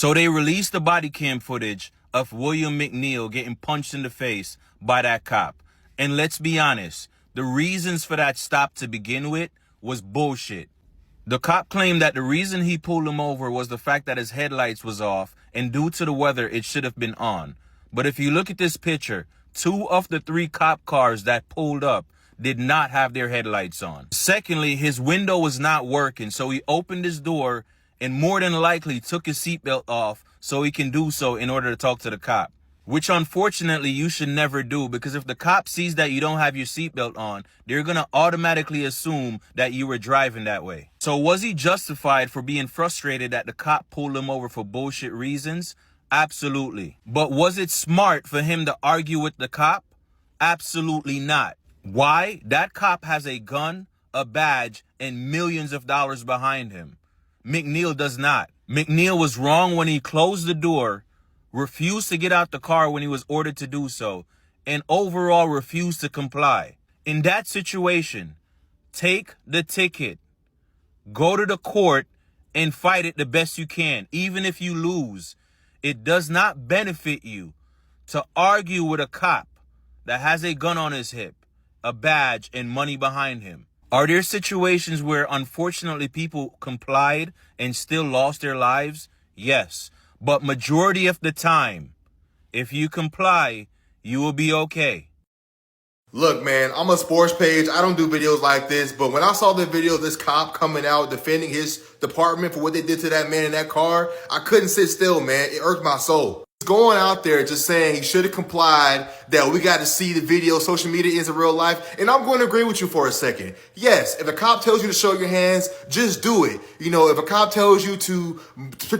So they released the body cam footage of William McNeil getting punched in the face by that cop. And let's be honest, the reasons for that stop to begin with was bullshit. The cop claimed that the reason he pulled him over was the fact that his headlights was off, and due to the weather, it should have been on. But if you look at this picture, 2 of the 3 cop cars that pulled up did not have their headlights on. Secondly, his window was not working, so he opened his door and more than likely took his seatbelt off so he can do so in order to talk to the cop. Which unfortunately you should never do, because if the cop sees that you don't have your seatbelt on, they're going to automatically assume that you were driving that way. So was he justified for being frustrated that the cop pulled him over for bullshit reasons? Absolutely. But was it smart for him to argue with the cop? Absolutely not. Why? That cop has a gun, a badge, and millions of dollars behind him. McNeil does not. McNeil was wrong when he closed the door, refused to get out the car when he was ordered to do so, and overall refused to comply. In that situation, take the ticket, go to the court, and fight it the best you can, even if you lose. It does not benefit you to argue with a cop that has a gun on his hip, a badge, and money behind him. Are there situations where unfortunately people complied and still lost their lives? Yes. But majority of the time, if you comply, you will be okay. Look, man, I'm a sports page. I don't do videos like this, but when I saw the video of this cop coming out defending his department for what they did to that man in that car, I couldn't sit still, man. It irked my soul. He's going out there just saying he should have complied, that we got to see the video, social media is in real life. And I'm going to agree with you for a second. Yes, if a cop tells you to show your hands, just do it. You know, if a cop tells you to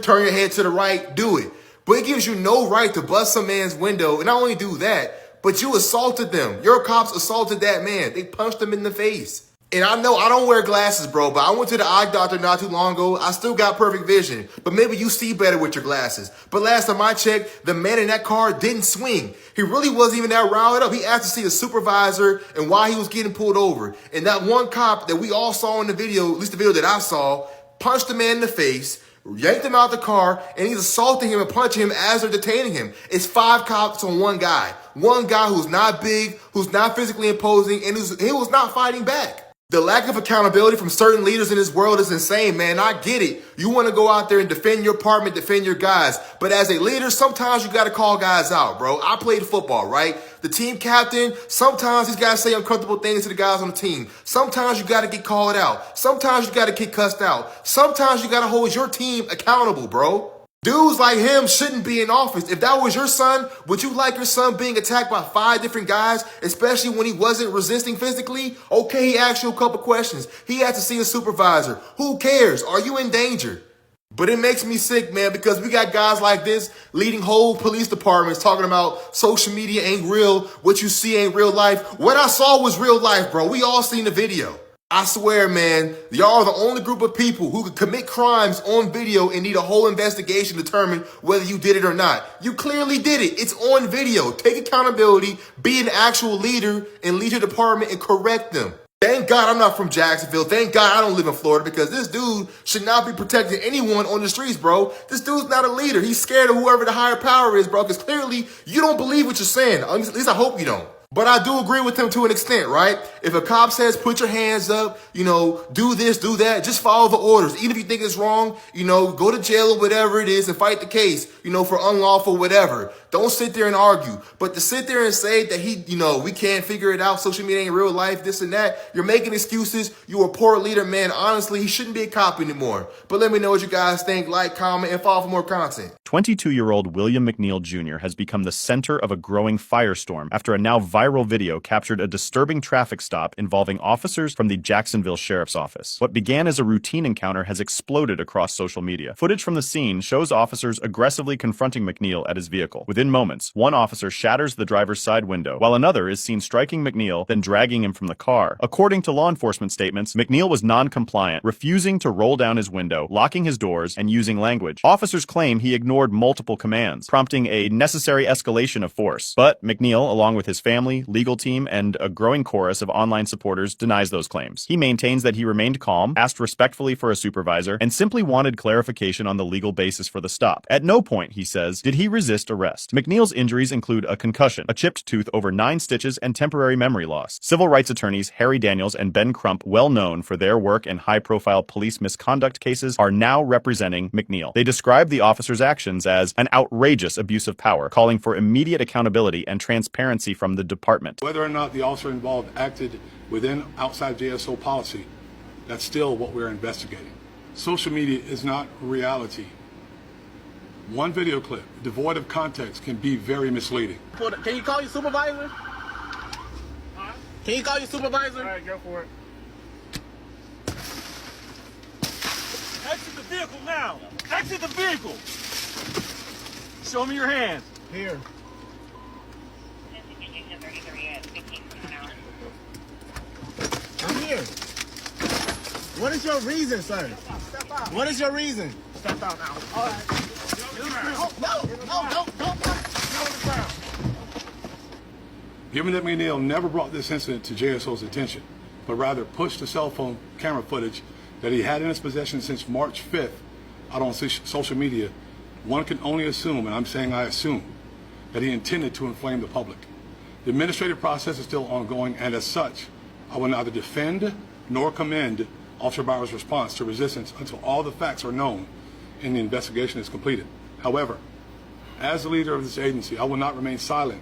turn your head to the right, do it. But it gives you no right to bust some man's window. And not only do that, but you assaulted them. Your cops assaulted that man. They punched him in the face. And I know I don't wear glasses, bro, but I went to the eye doctor not too long ago. I still got perfect vision, but maybe you see better with your glasses. But last time I checked, the man in that car didn't swing. He really wasn't even that riled up. He asked to see a supervisor and why he was getting pulled over. And that one cop that we all saw in the video, at least the video that I saw, punched the man in the face, yanked him out the car, and he's assaulting him and punching him as they're detaining him. It's 5 cops on one guy. One guy who's not big, who's not physically imposing, and he was not fighting back. The lack of accountability from certain leaders in this world is insane, man. I get it. You want to go out there and defend your department, defend your guys. But as a leader, sometimes you got to call guys out, bro. I played football, right? The team captain, sometimes he's got to say uncomfortable things to the guys on the team. Sometimes you got to get called out. Sometimes you got to get cussed out. Sometimes you got to hold your team accountable, bro. Dudes like him shouldn't be in office. If that was your son, would you like your son being attacked by 5 different guys, especially when he wasn't resisting physically? Okay, he asked you a couple questions. He had to see a supervisor. Who cares? Are you in danger? But it makes me sick, man, because we got guys like this leading whole police departments talking about social media ain't real. What you see ain't real life. What I saw was real life, bro. We all seen the video. I swear, man, y'all are the only group of people who could commit crimes on video and need a whole investigation to determine whether you did it or not. You clearly did it. It's on video. Take accountability, be an actual leader, and lead your department and correct them. Thank God I'm not from Jacksonville. Thank God I don't live in Florida, because this dude should not be protecting anyone on the streets, bro. This dude's not a leader. He's scared of whoever the higher power is, bro, because clearly you don't believe what you're saying. At least I hope you don't. But I do agree with him to an extent, right? If a cop says, put your hands up, do this, do that, just follow the orders. Even if you think it's wrong, go to jail or whatever it is and fight the case, for unlawful whatever. Don't sit there and argue. But to sit there and say that we can't figure it out, social media ain't real life, this and that, you're making excuses. You're a poor leader, man. Honestly, he shouldn't be a cop anymore. But let me know what you guys think. Like, comment, and follow for more content. 22-year-old William McNeil Jr. has become the center of a growing firestorm after a now viral video captured a disturbing traffic stop involving officers from the Jacksonville Sheriff's Office. What began as a routine encounter has exploded across social media. Footage from the scene shows officers aggressively confronting McNeil at his vehicle. Within Within moments, one officer shatters the driver's side window, while another is seen striking McNeil, then dragging him from the car. According to law enforcement statements, McNeil was non-compliant, refusing to roll down his window, locking his doors, and using language. Officers claim he ignored multiple commands, prompting a necessary escalation of force. But McNeil, along with his family, legal team, and a growing chorus of online supporters, denies those claims. He maintains that he remained calm, asked respectfully for a supervisor, and simply wanted clarification on the legal basis for the stop. At no point, he says, did he resist arrest. McNeil's injuries include a concussion, a chipped tooth over 9 stitches, and temporary memory loss. Civil rights attorneys Harry Daniels and Ben Crump, well known for their work in high-profile police misconduct cases, are now representing McNeil. They describe the officer's actions as an outrageous abuse of power, calling for immediate accountability and transparency from the department. Whether or not the officer involved acted within outside JSO policy, that's still what we're investigating. Social media is not reality. One video clip devoid of context can be very misleading. Can you call your supervisor? Can you call your supervisor? All right, go for it. Exit the vehicle now. Exit the vehicle. Show me your hands. Here. I'm here. What is your reason, sir? Step out. What is your reason? Step out now. All right. No. Given that McNeil never brought this incident to JSO's attention, but rather pushed the cell phone camera footage that he had in his possession since March 5th out on social media, one can only assume, and I'm saying I assume, that he intended to inflame the public. The administrative process is still ongoing, and as such, I will neither defend nor commend Officer Bauer's response to resistance until all the facts are known and the investigation is completed. However, as the leader of this agency, I will not remain silent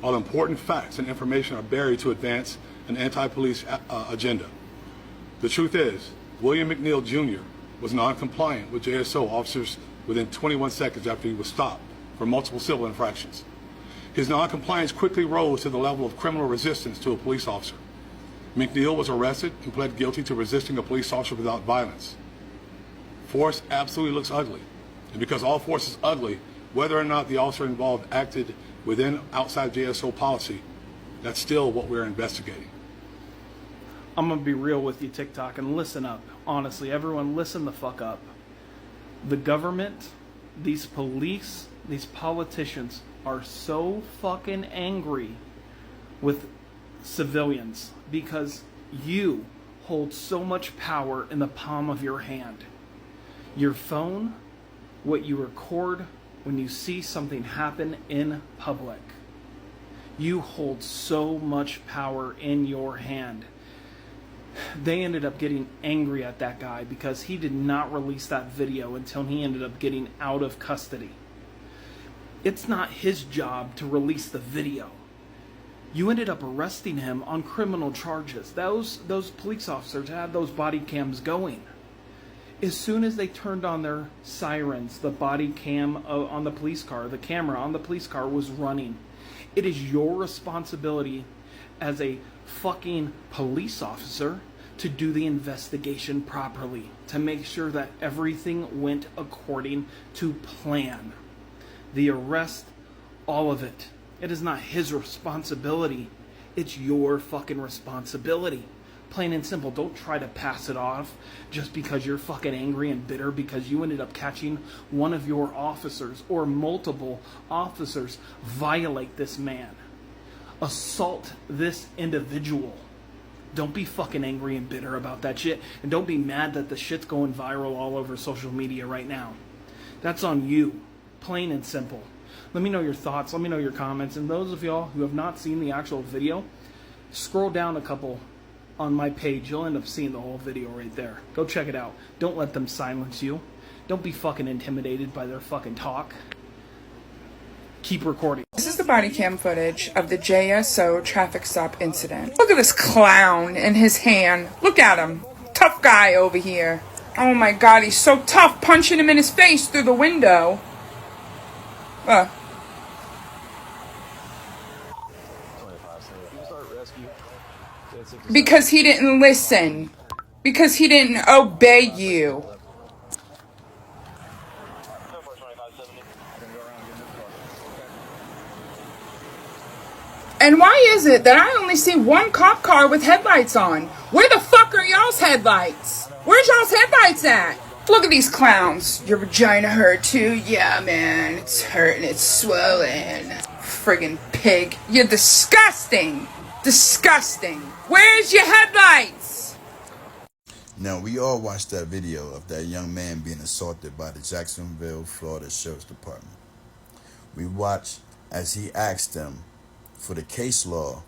while important facts and information are buried to advance an anti-police agenda. The truth is, William McNeil Jr. was non-compliant with JSO officers within 21 seconds after he was stopped for multiple civil infractions. His non-compliance quickly rose to the level of criminal resistance to a police officer. McNeil was arrested and pled guilty to resisting a police officer without violence. Force absolutely looks ugly. And because all force is ugly, whether or not the officer involved acted within outside JSO policy, that's still what we're investigating. I'm going to be real with you, TikTok, and listen up. Honestly, everyone listen the fuck up. The government, these police, these politicians are so fucking angry with civilians because you hold so much power in the palm of your hand. Your phone, what you record when you see something happen in public. You hold so much power in your hand. They ended up getting angry at that guy because he did not release that video until he ended up getting out of custody. It's not his job to release the video. You ended up arresting him on criminal charges. Those police officers had those body cams going. As soon as they turned on their sirens, the body cam on the police car, the camera on the police car was running. It is your responsibility as a fucking police officer to do the investigation properly, to make sure that everything went according to plan. The arrest, all of it. It is not his responsibility. It's your fucking responsibility. Plain and simple. Don't try to pass it off just because you're fucking angry and bitter because you ended up catching one of your officers or multiple officers violate this man. Assault this individual. Don't be fucking angry and bitter about that shit. And don't be mad that the shit's going viral all over social media right now. That's on you. Plain and simple. Let me know your thoughts. Let me know your comments. And those of y'all who have not seen the actual video, scroll down a couple on my page. You'll end up seeing the whole video right there. Go check it out. Don't let them silence you. Don't be fucking intimidated by their fucking talk. Keep recording. This is the body cam footage of the JSO traffic stop incident. Look at this clown in his hand. Look at him. Tough guy over here. Oh my god, he's so tough, punching him in his face through the window. Because he didn't listen. Because he didn't obey you. And why is it that I only see one cop car with headlights on? Where the fuck are y'all's headlights? Where's y'all's headlights at? Look at these clowns. Your vagina hurt too? Yeah, man. It's hurting. It's swollen. Friggin' pig. You're disgusting. Disgusting. Where's your headlights? Now, we all watched that video of that young man being assaulted by the Jacksonville, Florida Sheriff's Department. We watched as he asked them for the case law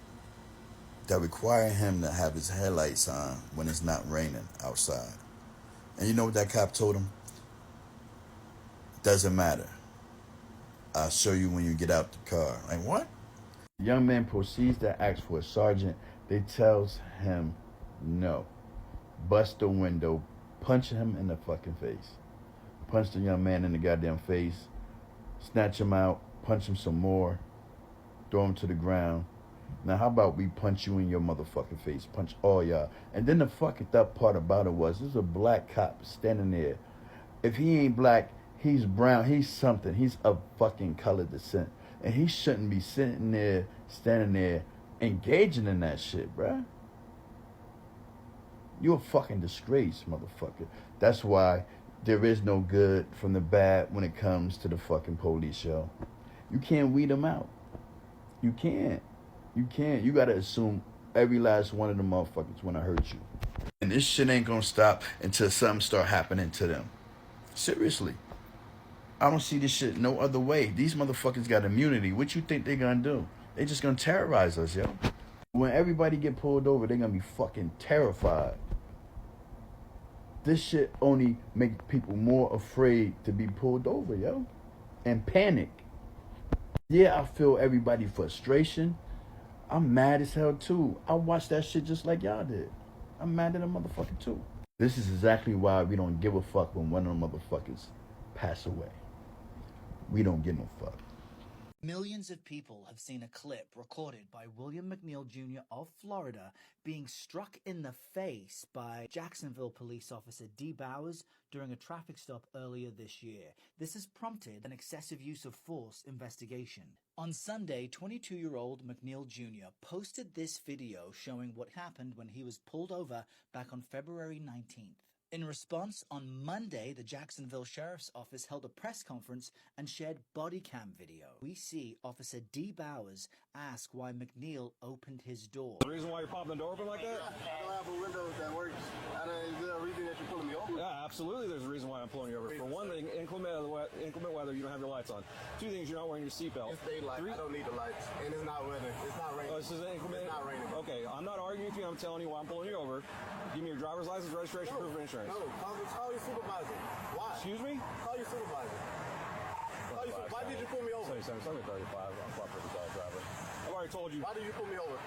that require him to have his headlights on when it's not raining outside. And you know what that cop told him? Doesn't matter. I'll show you when you get out the car. Like, what? The young man proceeds to ask for a sergeant. They tells him no. Bust the window, punch him in the fucking face. Punch the young man in the goddamn face, snatch him out, punch him some more, throw him to the ground. Now, how about we punch you in your motherfucking face? Punch all y'all. And then the fucking up part about it was, there's a black cop standing there. If he ain't black, he's brown, he's something. He's of fucking color descent. And he shouldn't be sitting there, standing there, engaging in that shit, bruh. You're a fucking disgrace, motherfucker. That's why there is no good from the bad when it comes to the fucking police, yo. You can't weed them out. You can't. You can't. You gotta assume every last one of them motherfuckers wanna hurt you. And this shit ain't gonna stop until something start happening to them. Seriously. I don't see this shit no other way. These motherfuckers got immunity. What you think they gonna do? They just gonna terrorize us, yo. When everybody get pulled over, they're gonna be fucking terrified. This shit only make people more afraid to be pulled over, yo. And panic. Yeah, I feel everybody's frustration. I'm mad as hell too. I watched that shit just like y'all did. I'm mad at a motherfucker too. This is exactly why we don't give a fuck when one of them motherfuckers pass away. We don't give no fuck. Millions of people have seen a clip recorded by William McNeil Jr. of Florida being struck in the face by Jacksonville police officer D. Bowers during a traffic stop earlier this year. This has prompted an excessive use of force investigation. On Sunday, 22-year-old McNeil Jr. posted this video showing what happened when he was pulled over back on February 19th. In response, on Monday, the Jacksonville Sheriff's Office held a press conference and shared body cam video. We see Officer D. Bowers ask why McNeil opened his door. The reason why you're popping the door open like that? I don't have a window that works. Is there a reason that you're pulling me over? Yeah, absolutely there's a reason why I'm pulling you over. For one thing, inclement weather, you don't have your lights on. Two things, you're not wearing your seatbelt. It's daylight. I don't need the lights. And it's not weather. It's not raining. Oh, this is inclement? It's not raining. Okay, I'm not arguing with you. I'm telling you why I'm pulling you over. Give me your driver's license, registration, proof of insurance. No, call your supervisor. Why? Excuse me? Call your supervisor. Why did you pull me over? 35. I'm cooperative driver. I've already told you. Why did you pull me over?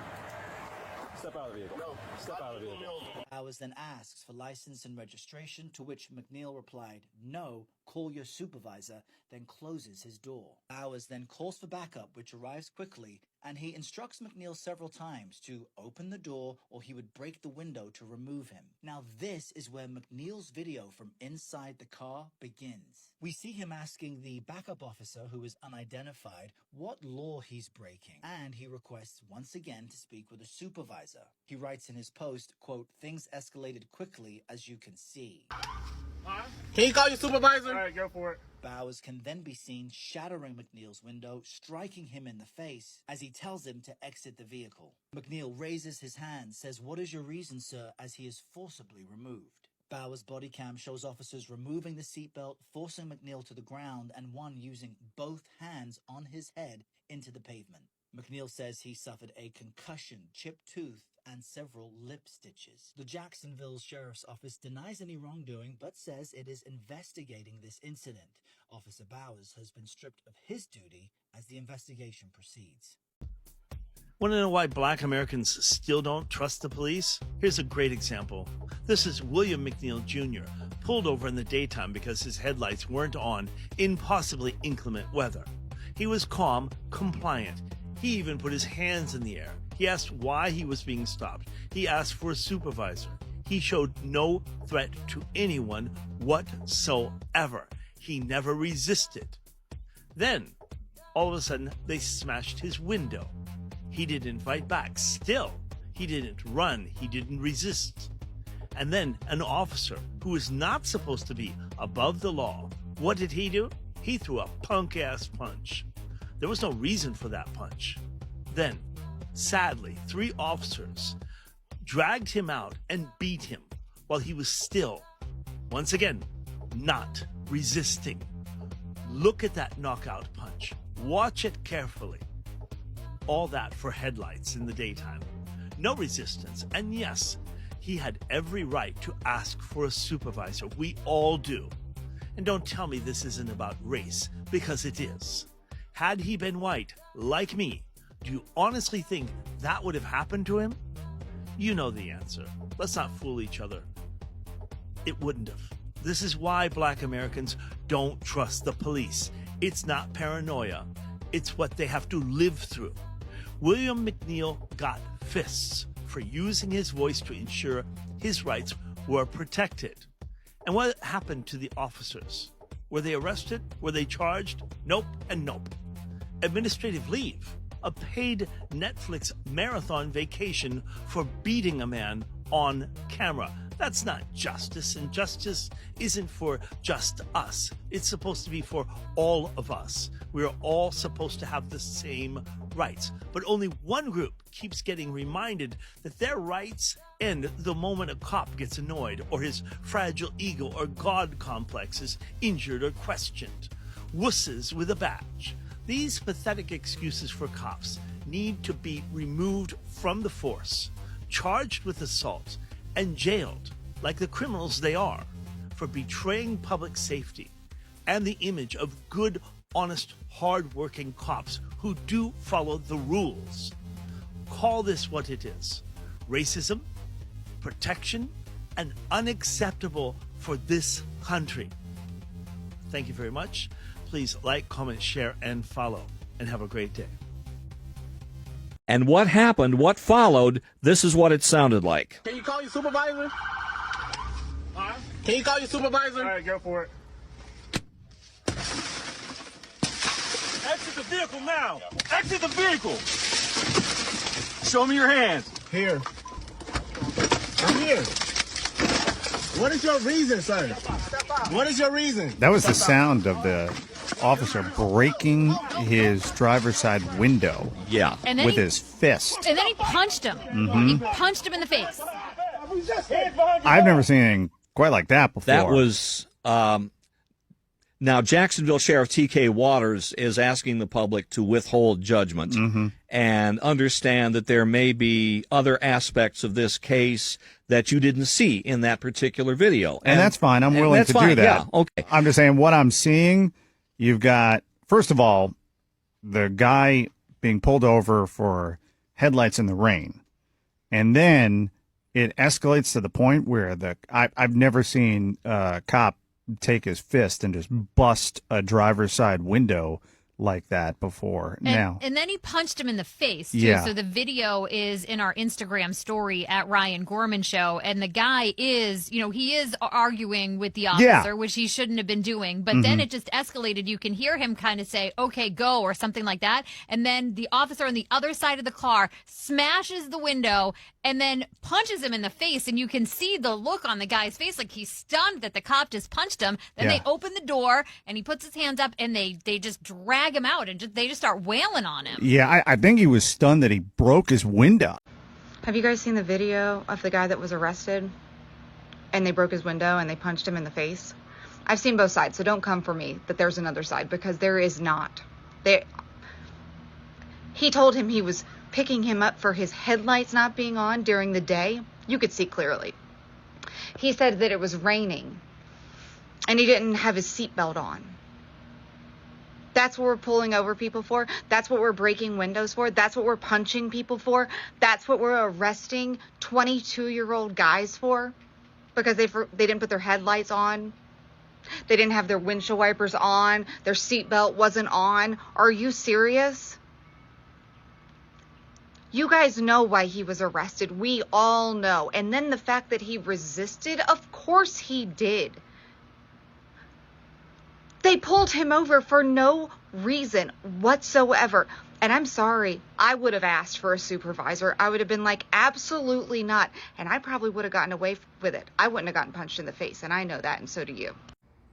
Step out of the vehicle. No. Step out of the vehicle. Bowers then asks for license and registration, to which McNeil replied, "No, call your supervisor," then closes his door. Bowers then calls for backup, which arrives quickly, and he instructs McNeil several times to open the door or he would break the window to remove him. Now this is where McNeil's video from inside the car begins. We see him asking the backup officer, who is unidentified, what law he's breaking, and he requests once again to speak with a supervisor. He writes in his post, quote, "Things escalated quickly, as you can see." Can you call your supervisor? All right, go for it. Bowers can then be seen shattering McNeil's window, striking him in the face as he tells him to exit the vehicle. McNeil raises his hand, says, "What is your reason, sir?" as he is forcibly removed. Bowers' body cam shows officers removing the seatbelt, forcing McNeil to the ground, and one using both hands on his head into the pavement. McNeil says he suffered a concussion, chipped tooth, and several lip stitches. The Jacksonville Sheriff's Office denies any wrongdoing, but says it is investigating this incident. Officer Bowers has been stripped of his duty as the investigation proceeds. Want to know why black Americans still don't trust the police? Here's a great example. This is William McNeil Jr., pulled over in the daytime because his headlights weren't on in possibly inclement weather. He was calm, compliant. He even put his hands in the air. He asked why he was being stopped. He asked for a supervisor. He showed no threat to anyone whatsoever. He never resisted. Then, all of a sudden, they smashed his window. He didn't fight back. Still, he didn't run. He didn't resist. And then an officer who is not supposed to be above the law, what did he do? He threw a punk-ass punch. There was no reason for that punch. Then, sadly, 3 officers dragged him out and beat him while he was still, once again, not resisting. Look at that knockout punch. Watch it carefully. All that for headlights in the daytime. No resistance. And yes, he had every right to ask for a supervisor. We all do. And don't tell me this isn't about race, because it is. Had he been white, like me, do you honestly think that would have happened to him? You know the answer. Let's not fool each other. It wouldn't have. This is why Black Americans don't trust the police. It's not paranoia. It's what they have to live through. William McNeil got fists for using his voice to ensure his rights were protected. And what happened to the officers? Were they arrested? Were they charged? Nope and nope. Administrative leave, a paid Netflix marathon vacation for beating a man on camera. That's not justice, and justice isn't for just us. It's supposed to be for all of us. We're all supposed to have the same rights. But only one group keeps getting reminded that their rights end the moment a cop gets annoyed or his fragile ego or God complex is injured or questioned. Wusses with a badge. These pathetic excuses for cops need to be removed from the force, charged with assault, and jailed like the criminals they are for betraying public safety and the image of good, honest, hard-working cops who do follow the rules. Call this what it is: racism, protection, and unacceptable for this country. Thank you very much. Please like, comment, share, and follow, and have a great day. And what happened, what followed, this is what it sounded like. Can you call your supervisor? Can you call your supervisor? All right, go for it. Exit the vehicle now. Exit the vehicle. Show me your hands. Here. I'm here. What is your reason, sir? What is your reason? That was the sound of the officer breaking his driver's side window. Yeah. With his fist. And then he punched him. Mhm. He punched him in the face. I've never seen anything quite like that before. That was, now Jacksonville Sheriff T.K. Waters is asking the public to withhold judgment and understand that there may be other aspects of this case that you didn't see in that particular video. And that's fine. I'm willing to do that. Yeah, okay. I'm just saying what I'm seeing, you've got, first of all, the guy being pulled over for headlights in the rain. And then it escalates to the point where I've never seen a cop take his fist and just bust a driver's side window like that before. And then he punched him in the face, too. Yeah. So the video is in our Instagram story at Ryan Gorman Show. And the guy is, he is arguing with the officer, which he shouldn't have been doing. But then it just escalated. You can hear him kind of say, okay, go, or something like that. And then the officer on the other side of the car smashes the window and then punches him in the face. And you can see the look on the guy's face, like he's stunned that the cop just punched him. Then they open the door and he puts his hands up and they just drag him out and they just start wailing on him. Yeah, I think he was stunned that he broke his window. Have you guys seen the video of the guy that was arrested and they broke his window and they punched him in the face? I've seen both sides, so don't come for me that there's another side, because there is not. He told him he was picking him up for his headlights not being on during the day. You could see clearly. He said that it was raining and he didn't have his seatbelt on. That's what we're pulling over people for. That's what we're breaking windows for. That's what we're punching people for. That's what we're arresting 22-year-old guys for, because they didn't put their headlights on. They didn't have their windshield wipers on. Their seatbelt wasn't on. Are you serious? You guys know why he was arrested. We all know. And then the fact that he resisted, of course he did. They pulled him over for no reason whatsoever. And I'm sorry, I would have asked for a supervisor. I would have been like, absolutely not. And I probably would have gotten away with it. I wouldn't have gotten punched in the face, and I know that, and so do you.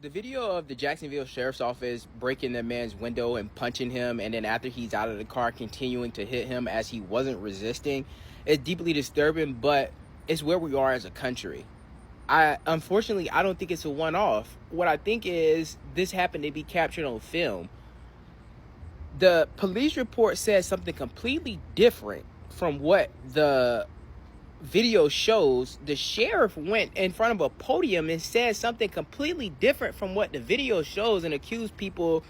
The video of the Jacksonville Sheriff's Office breaking the man's window and punching him, and then after he's out of the car continuing to hit him as he wasn't resisting, is deeply disturbing, but it's where we are as a country. Unfortunately, I don't think it's a one-off. What I think is this happened to be captured on film. The police report says something completely different from what the video shows. The sheriff went in front of a podium and said something completely different from what the video shows and accused people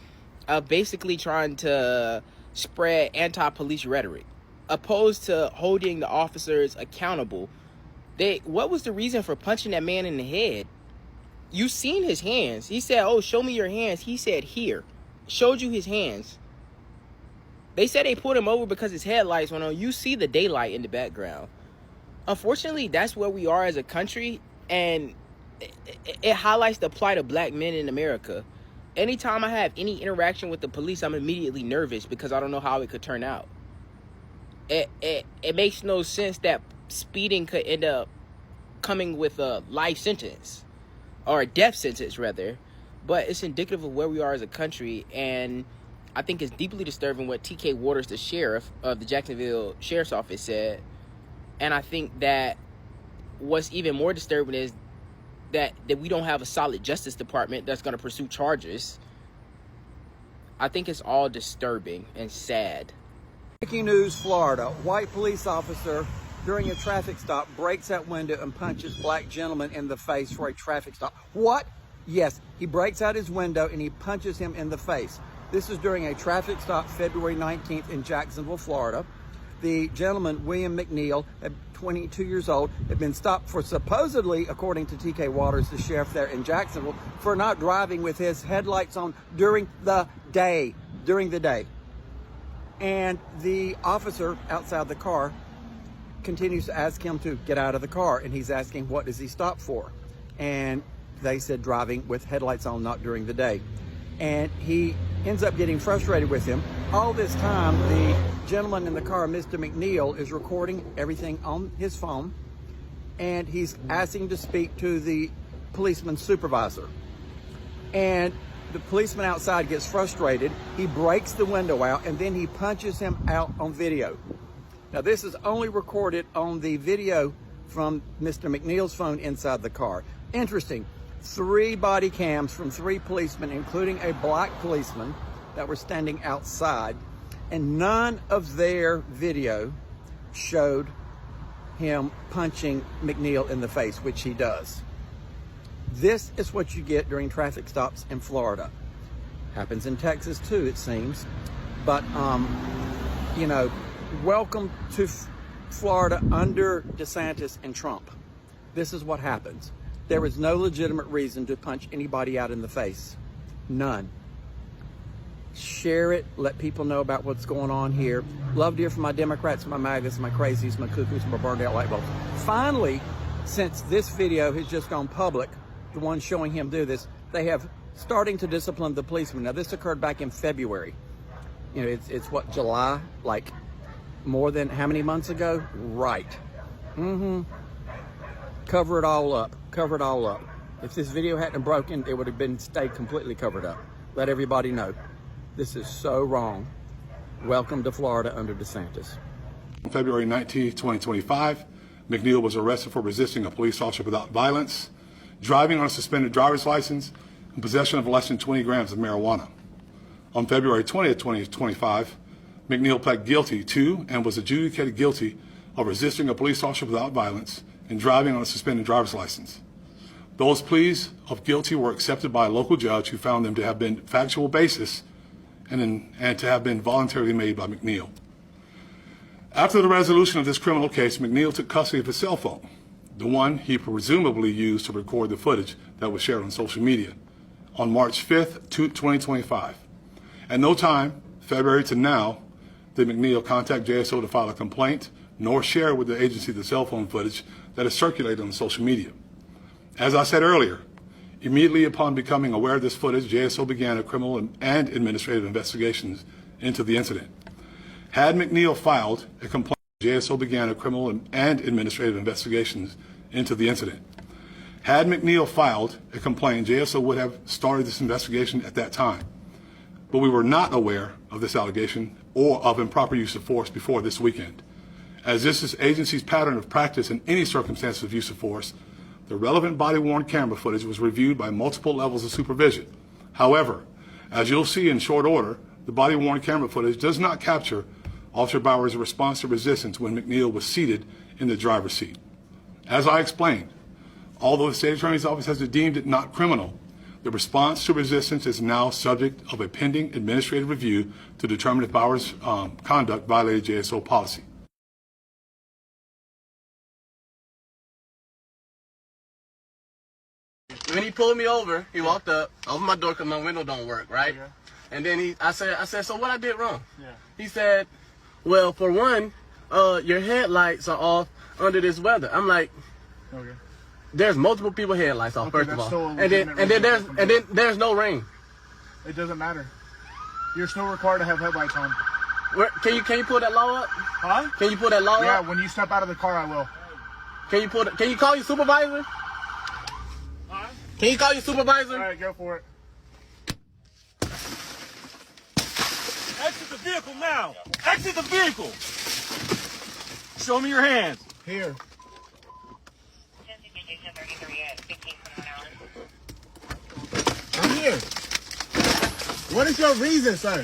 of basically trying to spread anti-police rhetoric, opposed to holding the officers accountable. What was the reason for punching that man in the head? You seen his hands. He said, "Oh, show me your hands." He said, "Here." Showed you his hands. They said they pulled him over because his headlights went on. You see the daylight in the background. Unfortunately, that's where we are as a country, and it highlights the plight of black men in America. Anytime I have any interaction with the police, I'm immediately nervous because I don't know how it could turn out. It makes no sense that speeding could end up coming with a life sentence, or a death sentence rather, but it's indicative of where we are as a country. And I think it's deeply disturbing what TK Waters, the sheriff of the Jacksonville Sheriff's Office, said. And I think that what's even more disturbing is that we don't have a solid Justice Department that's going to pursue charges. I think it's all disturbing and sad. Breaking news, Florida. White police officer during a traffic stop breaks out window and punches black gentleman in the face for a traffic stop. What? Yes, he breaks out his window and he punches him in the face. This is during a traffic stop February 19th in Jacksonville, Florida. The gentleman, William McNeil, 22 years old, had been stopped for supposedly, according to TK Waters, the sheriff there in Jacksonville, for not driving with his headlights on during the day. And the officer outside the car continues to ask him to get out of the car, and he's asking, what does he stop for? And they said driving with headlights on, not during the day. And he ends up getting frustrated with him. All this time, the gentleman in the car, Mr. McNeil, is recording everything on his phone, and he's asking to speak to the policeman's supervisor. And the policeman outside gets frustrated. He breaks the window out, and then he punches him out on video. Now, this is only recorded on the video from Mr. McNeil's phone inside the car. Interesting. 3 body cams from 3 policemen, including a black policeman, that were standing outside, and none of their video showed him punching McNeil in the face, which he does. This is what you get during traffic stops in Florida. Happens in Texas too, it seems. But, you know, welcome to Florida under DeSantis and Trump. This is what happens. There is no legitimate reason to punch anybody out in the face. None. Share it. Let people know about what's going on here. Love to hear from my Democrats, my MAGAs, my crazies, my cuckoos, my burned out light bulbs. Finally, since this video has just gone public, the one showing him do this, they have starting to discipline the policeman. Now, this occurred back in February. You know, it's what, July? Like more than how many months ago? Right. Cover it all up. Cover it all up. If this video hadn't broken, it would have been stayed completely covered up. Let everybody know. This is so wrong. Welcome to Florida under DeSantis. On February 19, 2025, McNeil was arrested for resisting a police officer without violence, driving on a suspended driver's license, and possession of less than 20 grams of marijuana. On February 20, 2025, McNeil pled guilty to and was adjudicated guilty of resisting a police officer without violence and driving on a suspended driver's license. Those pleas of guilty were accepted by a local judge who found them to have been factual basis and to have been voluntarily made by McNeil. After the resolution of this criminal case, McNeil took custody of his cell phone, the one he presumably used to record the footage that was shared on social media, on March 5th, 2025. At no time, February to now, did McNeil contact JSO to file a complaint, nor share with the agency the cell phone footage that is circulated on social media. As I said earlier, immediately upon becoming aware of this footage, JSO began a criminal and administrative investigations into the incident. Had McNeil filed a complaint, JSO began a criminal and administrative investigations into the incident. Had McNeil filed a complaint, JSO would have started this investigation at that time. But we were not aware of this allegation or of improper use of force before this weekend. As this is agency's pattern of practice in any circumstance of use of force, the relevant body-worn camera footage was reviewed by multiple levels of supervision. However, as you'll see in short order, the body-worn camera footage does not capture Officer Bauer's response to resistance when McNeil was seated in the driver's seat. As I explained, although the State Attorney's Office has deemed it not criminal, the response to resistance is now subject of a pending administrative review to determine if Bauer's conduct violated JSO policy. When he pulled me over, he walked up, opened my door because my window don't work, right? Okay. And then I said, so what I did wrong? Yeah. He said, well, for one, your headlights are off under this weather. I'm like, okay. There's multiple people headlights off, first of all. And then there's no rain. It doesn't matter. You're still required to have headlights on. Can you pull that law up? Huh? Can you pull that law up? Yeah, when you step out of the car, I will. Can you call your supervisor? Huh? Can you call your supervisor? All right, go for it. Exit the vehicle now. Exit the vehicle. Show me your hands. Here. I'm here. What is your reason, sir?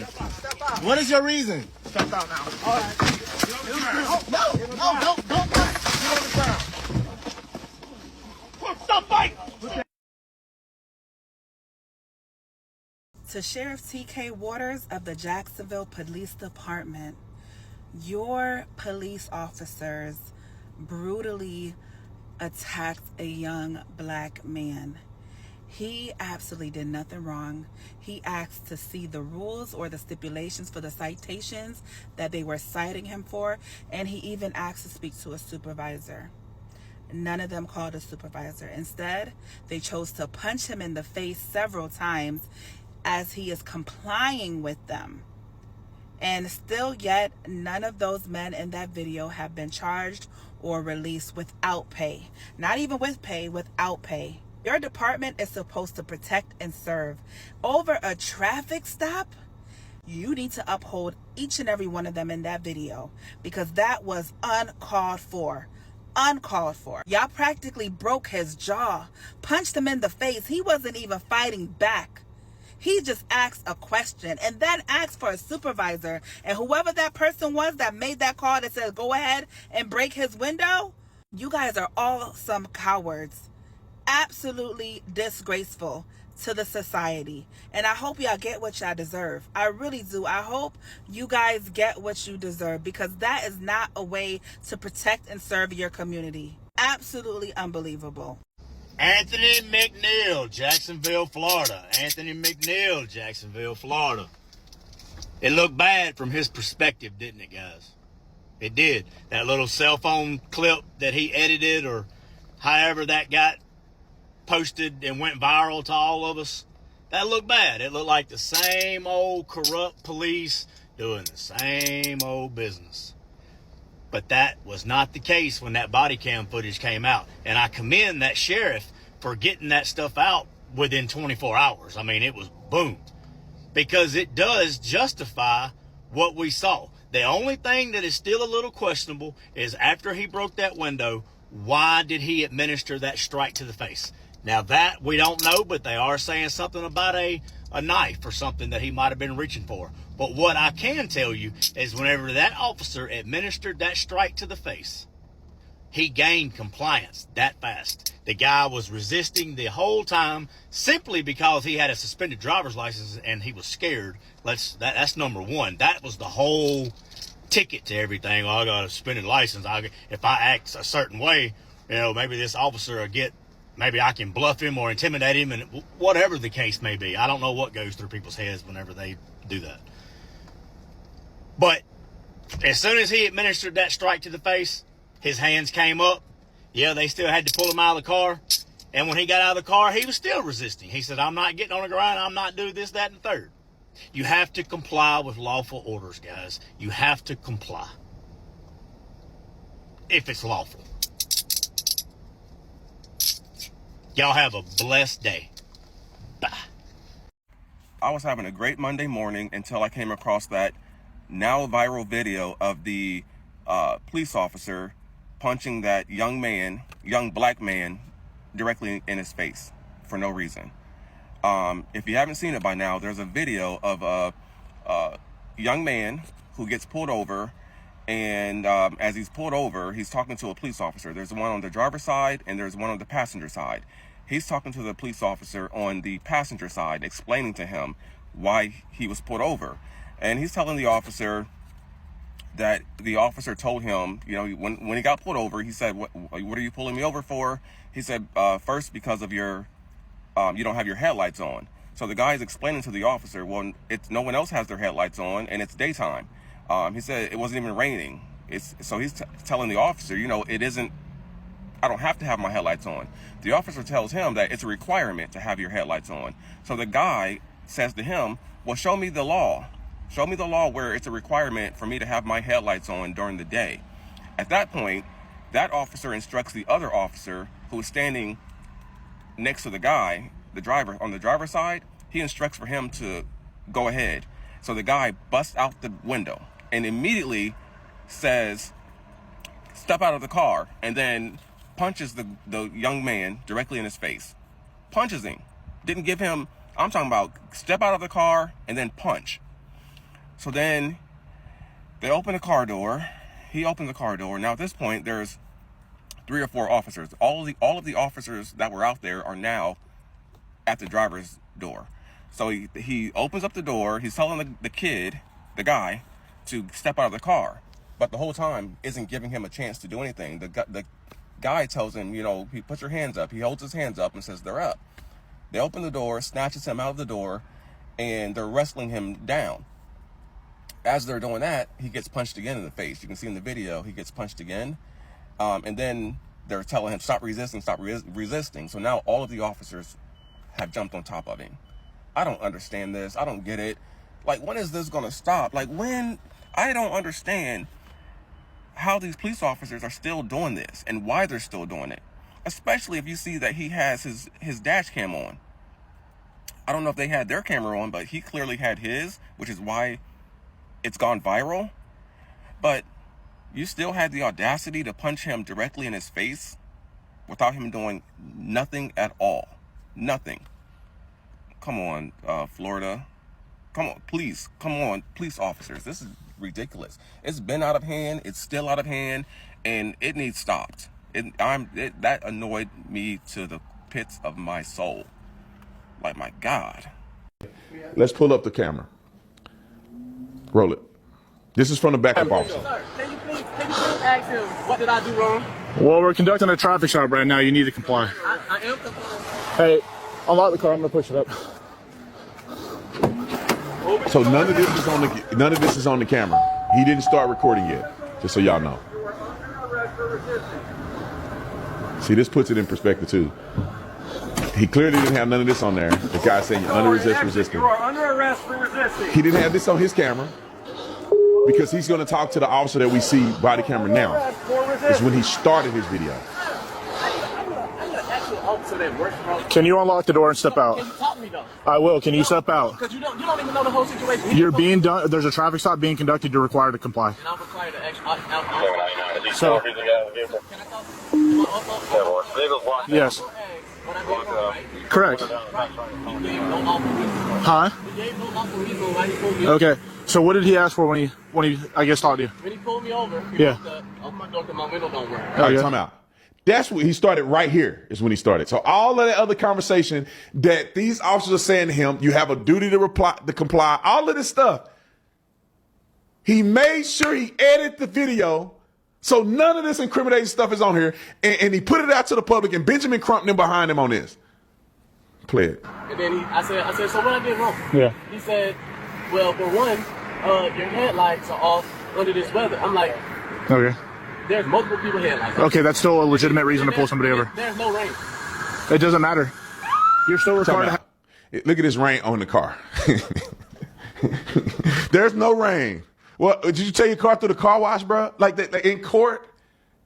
What is your reason? Step out now. All right. No, don't. Stop fighting. To Sheriff T.K. Waters of the Jacksonville Police Department, your police officers brutally attacked a young black man. He absolutely did nothing wrong. He asked to see the rules or the stipulations for the citations that they were citing him for, and he even asked to speak to a supervisor. None of them called a supervisor. Instead, they chose to punch him in the face several times as he is complying with them. And still yet, none of those men in that video have been charged or released without pay. Not even with pay, without pay. Your department is supposed to protect and serve. Over a traffic stop, you need to uphold each and every one of them in that video, because that was uncalled for. Uncalled for. Y'all practically broke his jaw, punched him in the face. He wasn't even fighting back. He just asked a question and then asked for a supervisor. And whoever that person was that made that call that said, go ahead and break his window, you guys are all some cowards. Absolutely disgraceful to the society. And I hope y'all get what y'all deserve. I really do. I hope you guys get what you deserve, because that is not a way to protect and serve your community. Absolutely unbelievable. Anthony McNeil, Jacksonville, Florida. Anthony McNeil, Jacksonville, Florida. It looked bad from his perspective, didn't it, guys? It did. That little cell phone clip that he edited, or however that got posted and went viral to all of us, that looked bad. It looked like the same old corrupt police doing the same old business. But that was not the case when that body cam footage came out. And I commend that sheriff for getting that stuff out within 24 hours. I mean, it was boom. Because it does justify what we saw. The only thing that is still a little questionable is after he broke that window, why did he administer that strike to the face? Now that we don't know, but they are saying something about a knife or something that he might have been reaching for. But what I can tell you is whenever that officer administered that strike to the face, he gained compliance that fast. The guy was resisting the whole time simply because he had a suspended driver's license and he was scared. That's number one. That was the whole ticket to everything. Oh, I got a suspended license. If I act a certain way, maybe this officer will maybe I can bluff him or intimidate him, and whatever the case may be. I don't know what goes through people's heads whenever they do that. But as soon as he administered that strike to the face, his hands came up. Yeah, they still had to pull him out of the car. And when he got out of the car, he was still resisting. He said, I'm not getting on the ground. I'm not doing this, that, and the third. You have to comply with lawful orders, guys. You have to comply. If it's lawful. Y'all have a blessed day. Bye. I was having a great Monday morning until I came across that now viral video of the police officer punching that young black man directly in his face for no reason. If you haven't seen it by now, there's a video of a young man who gets pulled over, and as he's pulled over, he's talking to a police officer. There's one on the driver's side and there's one on the passenger side. He's talking to the police officer on the passenger side, explaining to him why he was pulled over. And he's telling the officer that the officer told him, you know, when he got pulled over, he said, what are you pulling me over for? He said, first, because of your, you don't have your headlights on. So the guy is explaining to the officer, well, no one else has their headlights on and it's daytime. He said it wasn't even raining. So he's telling the officer, you know, I don't have to have my headlights on. The officer tells him that it's a requirement to have your headlights on. So the guy says to him, well, show me the law. Show me the law where it's a requirement for me to have my headlights on during the day. At that point, that officer instructs the other officer who is standing next to the guy, the driver, on the driver's side. He instructs for him to go ahead. So the guy busts out the window and immediately says, step out of the car, and then punches the young man directly in his face. Punches him. Didn't give him, I'm talking about step out of the car and then punch. So then they open the car door. He opens the car door. Now at this point, there's 3 or 4 officers. All of the officers that were out there are now at the driver's door. So he opens up the door. He's telling the guy, to step out of the car. But the whole time isn't giving him a chance to do anything. The guy tells him, you know, he puts your hands up. He holds his hands up and says they're up. They open the door, snatches him out of the door, and they're wrestling him down. As they're doing that, he gets punched again in the face. You can see in the video, he gets punched again. And then they're telling him, stop resisting, stop resisting. So now all of the officers have jumped on top of him. I don't understand this. I don't get it. Like, when is this going to stop? Like, when? I don't understand how these police officers are still doing this and why they're still doing it. Especially if you see that he has his dash cam on. I don't know if they had their camera on, but he clearly had his, which is why it's gone viral. But you still had the audacity to punch him directly in his face without him doing nothing at all. Nothing. Come on, Florida. Come on, please. Come on, police officers. This is ridiculous. It's been out of hand. It's still out of hand, and it needs stopped. That annoyed me to the pits of my soul. Like, my God. Let's pull up the camera. Roll it. This is from the backup officer. Sir, can you please ask him, what did I do wrong? Well, we're conducting a traffic stop right now. You need to comply. I am complying. Hey, unlock the car. I'm gonna push it up. So none of this is on the camera. He didn't start recording yet, just so y'all know. See, this puts it in perspective too. He clearly didn't have none of this on there. The guy saying you're under resist resisting. You are under arrest for resisting. He didn't have this on his camera because he's going to talk to the officer that we see body camera now. It's when he started his video. Can you unlock the door and step out? Can you talk to me though? I will. Can you step out? Because you don't even know the whole situation. You're being done. There's a traffic stop being conducted. You're required to comply. And I'm required to So, yes. Correct. Huh? Okay. So what did he ask for when he I guess talked to you? When he pulled me over, Yeah. Open my door because my window don't work. All right, time out. That's what he started right here is when he started. So all of that other conversation that these officers are saying to him, you have a duty to comply, all of this stuff. He made sure he edited the video so none of this incriminating stuff is on here, and he put it out to the public, and Benjamin Crumpton behind him on this. Play it. And then I said, so what I did wrong? Yeah. He said, well, for one, your headlights are off under this weather. I'm like, Okay. there's multiple people headlights. Okay, that's still a legitimate reason to pull somebody over. There's no rain. It doesn't matter. You're still required to have. Look at this rain on the car. There's no rain. Well, did you take your car through the car wash, bro? Like in court?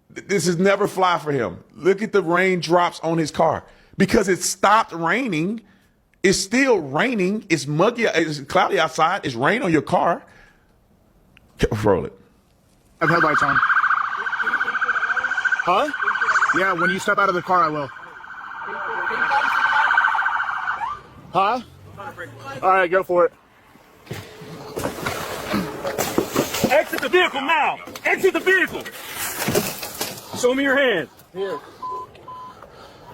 This is never fly for him. Look at the raindrops on his car. Because it stopped raining. It's still raining. It's muggy. It's cloudy outside. It's rain on your car. Roll it. I have headlights on. Huh? Yeah, when you step out of the car, I will. Huh? All right, go for it. Exit the vehicle now. Exit the vehicle. Show me your hands. Here.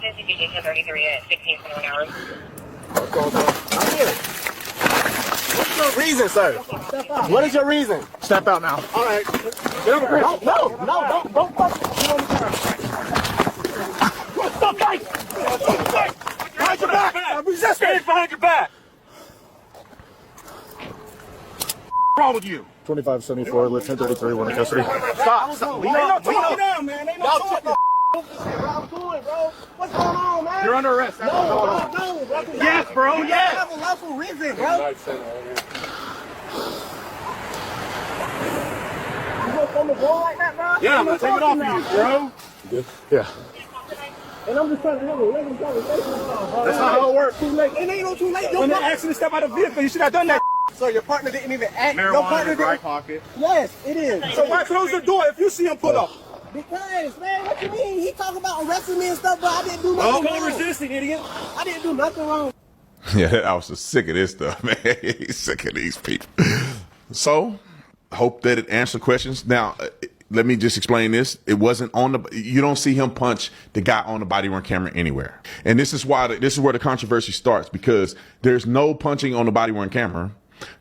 33 at 16 hours. I'm here. What's your reason, sir? What is your reason? Step out now. All right. Get on the ground. No, don't fuck. Get on the ground. Stop fight! Stop fight! Behind your back. I'm resisting. Stand behind your back. What's wrong with you? 2574, lift 1033, one in custody. Stop. We know. Down, man. Ain't no talking. I'm doing, bro. What's going on, man? You're under arrest. No. Yes, bro. Yes. I have a lawful reason, bro. You gonna throw the ball like that, bro? Yeah, I'm gonna take it off of you, bro. Good? Yeah. And I'm just trying to have a living conversation with y'all, bro. That's not how it works. Too late. It ain't no too late. When they asked you to step out of the vehicle, you should have done that. So your partner didn't even act. Your Marijuana partner in his right didn't. pocket. Yes, it is. So why close the door if you see him pull up? Because, man, what you mean? He talking about arresting me and stuff, but I didn't do nothing Don't wrong. resisting, idiot. I didn't do nothing wrong. Yeah, that officer's sick of this stuff, man. He's sick of these people. So, hope that it answered questions. Now, let me just explain this. It wasn't on the. You don't see him punch the guy on the body worn camera anywhere. And this is why. This is where the controversy starts, because there's no punching on the body worn camera.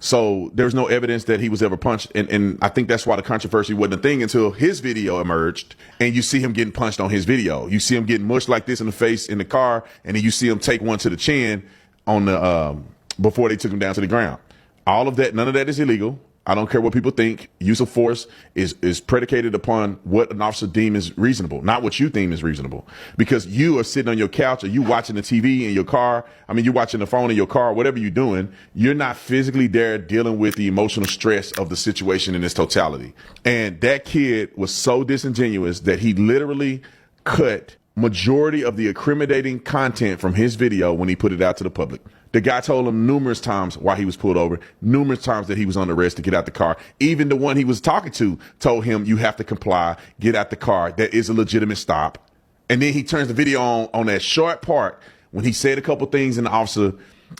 So there's no evidence that he was ever punched. And I think that's why the controversy wasn't a thing until his video emerged and you see him getting punched on his video. You see him getting mushed like this in the face in the car, and then you see him take one to the chin on the before they took him down to the ground. All of that, none of that is illegal. I don't care what people think. Use of force is predicated upon what an officer deems is reasonable, not what you deem is reasonable. Because you are sitting on your couch, or you watching the TV in your car. I mean, you're watching the phone in your car, whatever you're doing. You're not physically there dealing with the emotional stress of the situation in its totality. And that kid was so disingenuous that he literally cut majority of the incriminating content from his video when he put it out to the public. The guy told him numerous times why he was pulled over, numerous times that he was under arrest to get out the car. Even the one he was talking to told him, you have to comply, get out the car. That is a legitimate stop. And then he turns the video on that short part when he said a couple things and the officer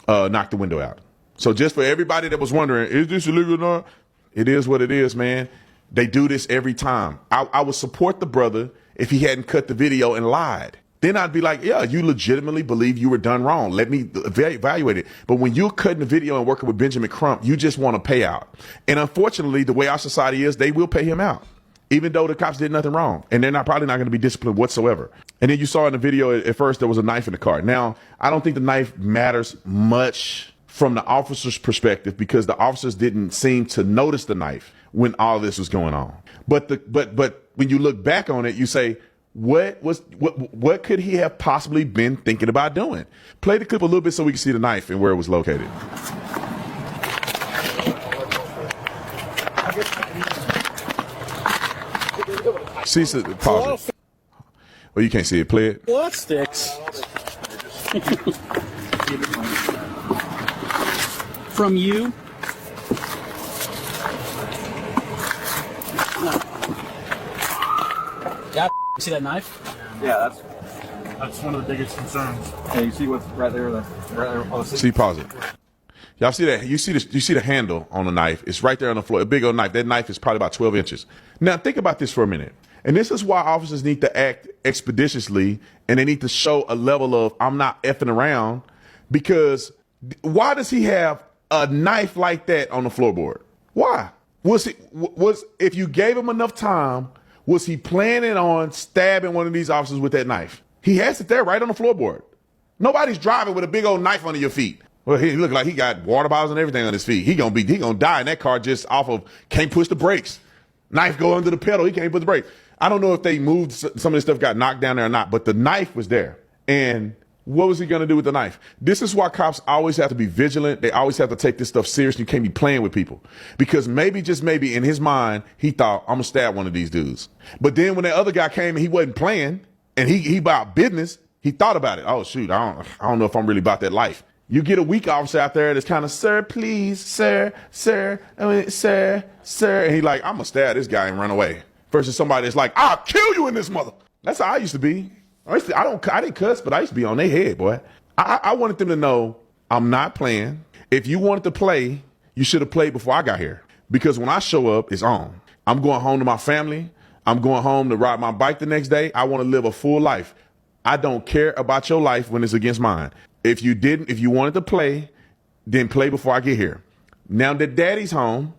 knocked the window out. So just for everybody that was wondering, is this illegal or not? It is what it is, man. They do this every time. I would support the brother if he hadn't cut the video and lied. Then I'd be like, yeah, you legitimately believe you were done wrong. Let me evaluate it. But when you're cutting the video and working with Benjamin Crump, you just want a payout. And unfortunately, the way our society is, they will pay him out, even though the cops did nothing wrong. And they're probably not going to be disciplined whatsoever. And then you saw in the video at first there was a knife in the car. Now, I don't think the knife matters much from the officer's perspective, because the officers didn't seem to notice the knife when all this was going on. But when you look back on it, you say, what could he have possibly been thinking about doing? Play the clip a little bit so we can see the knife and where it was located. See, pause it. Well, you can't see it. Play it. What sticks? From you? Yeah, see that knife? Yeah, that's one of the biggest concerns. Yeah, you see what's right there? Right there on the seat? See, pause it. Y'all see that? You see the handle on the knife. It's right there on the floor. A big old knife. That knife is probably about 12 inches. Now, think about this for a minute. And this is why officers need to act expeditiously, and they need to show a level of, I'm not effing around, because why does he have a knife like that on the floorboard? Why? Was if you gave him enough time, was he planning on stabbing one of these officers with that knife? He has it there right on the floorboard. Nobody's driving with a big old knife under your feet. Well, he looked like he got water bottles and everything on his feet. He gonna die in that car just off of can't push the brakes. Knife go under the pedal. He can't push the brakes. I don't know if they moved some of this stuff, got knocked down there or not, but the knife was there. And What was he going to do with the knife? This is why cops always have to be vigilant. They always have to take this stuff serious. You can't be playing with people. Because maybe, just maybe, in his mind, he thought, I'm going to stab one of these dudes. But then when that other guy came and he wasn't playing, and he about business, he thought about it. Oh, shoot, I don't know if I'm really about that life. You get a weak officer out there that's kind of, sir, please, sir, sir, sir. And he like, I'm going to stab this guy and run away. Versus somebody that's like, I'll kill you in this mother. That's how I used to be. I didn't cuss, but I used to be on their head, boy. I wanted them to know I'm not playing. If you wanted to play, you should have played before I got here. Because when I show up, it's on. I'm going home to my family. I'm going home to ride my bike the next day. I want to live a full life. I don't care about your life when it's against mine. If you wanted to play, then play before I get here. Now that daddy's home,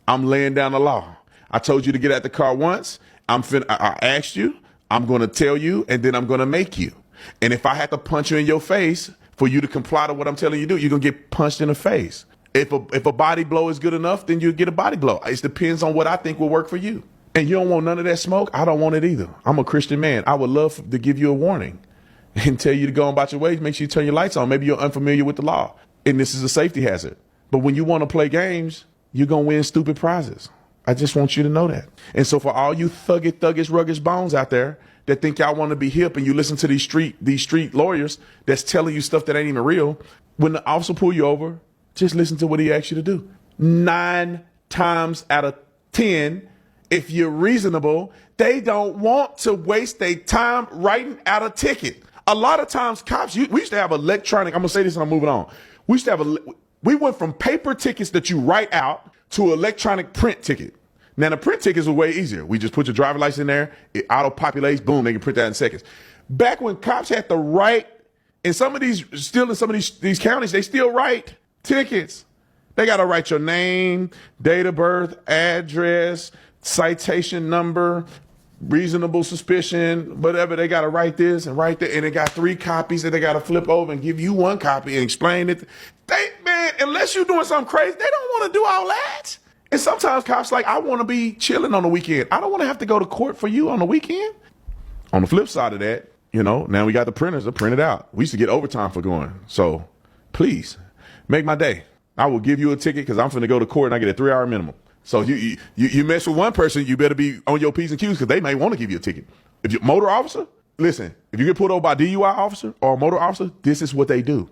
I'm laying down the law. I told you to get out the car once. I asked you. I'm going to tell you, and then I'm going to make you. And if I have to punch you in your face for you to comply to what I'm telling you to do, you're going to get punched in the face. If a body blow is good enough, then you get a body blow. It depends on what I think will work for you. And you don't want none of that smoke? I don't want it either. I'm a Christian man. I would love to give you a warning and tell you to go on about your ways. Make sure you turn your lights on. Maybe you're unfamiliar with the law, and this is a safety hazard. But when you want to play games, you're going to win stupid prizes. I just want you to know that. And so for all you thuggish, ruggish bones out there that think y'all want to be hip and you listen to these street lawyers that's telling you stuff that ain't even real, when the officer pull you over, just listen to what he asks you to do. 9 times out of 10, if you're reasonable, they don't want to waste their time writing out a ticket. A lot of times cops, we used to have electronic, I'm going to say this and I'm moving on. We went from paper tickets that you write out to electronic print ticket. Now, the print tickets were way easier. We just put your driver's license in there, it auto-populates, boom, they can print that in seconds. Back when cops had to write, in some of these counties, they still write tickets. They got to write your name, date of birth, address, citation number, reasonable suspicion, whatever. They got to write this and write that, and they got 3 copies that they got to flip over and give you 1 copy and explain it. Man, unless you're doing something crazy, they don't want to do all that. And sometimes cops like, I want to be chilling on the weekend. I don't want to have to go to court for you on the weekend. On the flip side of that, now we got the printers to print it out. We used to get overtime for going. So please make my day. I will give you a ticket because I'm finna go to court and I get a 3-hour minimum. So you mess with one person, you better be on your P's and Q's because they may want to give you a ticket. If you're a motor officer, listen, if you get pulled over by a DUI officer or a motor officer, this is what they do.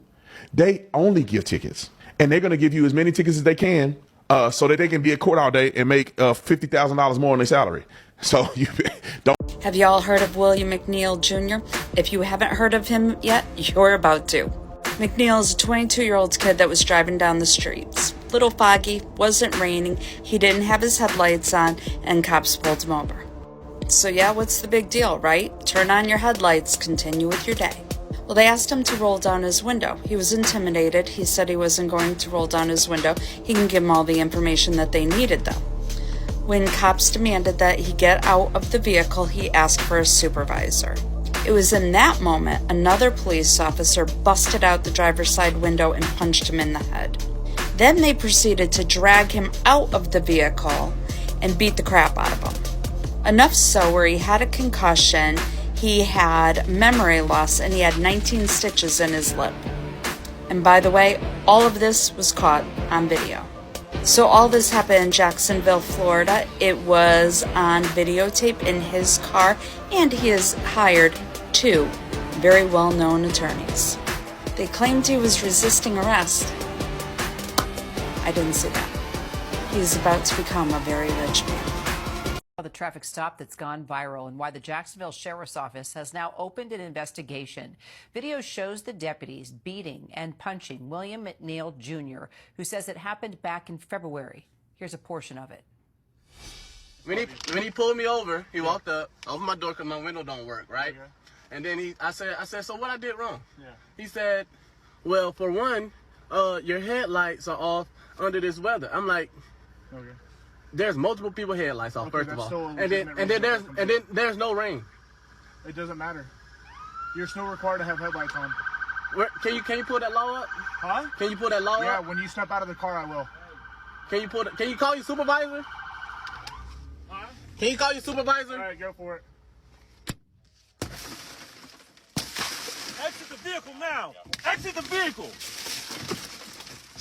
They only give tickets, and they're going to give you as many tickets as they can so that they can be at court all day and make $50,000 more on their salary. So you don't. Have y'all heard of William McNeil Jr.? If you haven't heard of him yet, you're about to. McNeil is a 22-year-old kid that was driving down the streets. Little foggy, wasn't raining, he didn't have his headlights on, and cops pulled him over. So yeah, what's the big deal, right? Turn on your headlights, continue with your day. Well, they asked him to roll down his window. He was intimidated. He said he wasn't going to roll down his window. He can give them all the information that they needed, though. When cops demanded that he get out of the vehicle, he asked for a supervisor. It was in that moment another police officer busted out the driver's side window and punched him in the head. Then they proceeded to drag him out of the vehicle and beat the crap out of him. Enough so where he had a concussion, he had memory loss, and he had 19 stitches in his lip. And by the way, all of this was caught on video. So all this happened in Jacksonville, Florida. It was on videotape in his car, and he has hired 2 very well-known attorneys. They claimed he was resisting arrest. I didn't see that. He's about to become a very rich man. The traffic stop that's gone viral and why the Jacksonville Sheriff's Office has now opened an investigation. Video shows the deputies beating and punching William McNeil Jr., who says it happened back in February. Here's a portion of it. When he pulled me over, he walked up, opened my door because my window don't work, right? Okay. And then I said, so what I did wrong? Yeah. He said, well, for one, your headlights are off under this weather. I'm like, okay. There's multiple people headlights off, first of all. And then there's no rain. It doesn't matter. You're still required to have headlights on. Can you pull that law up? Huh? Can you pull that law up? Yeah, when you step out of the car, I will. Can you call your supervisor? Huh? Can you call your supervisor? All right, go for it. Exit the vehicle now. Exit the vehicle.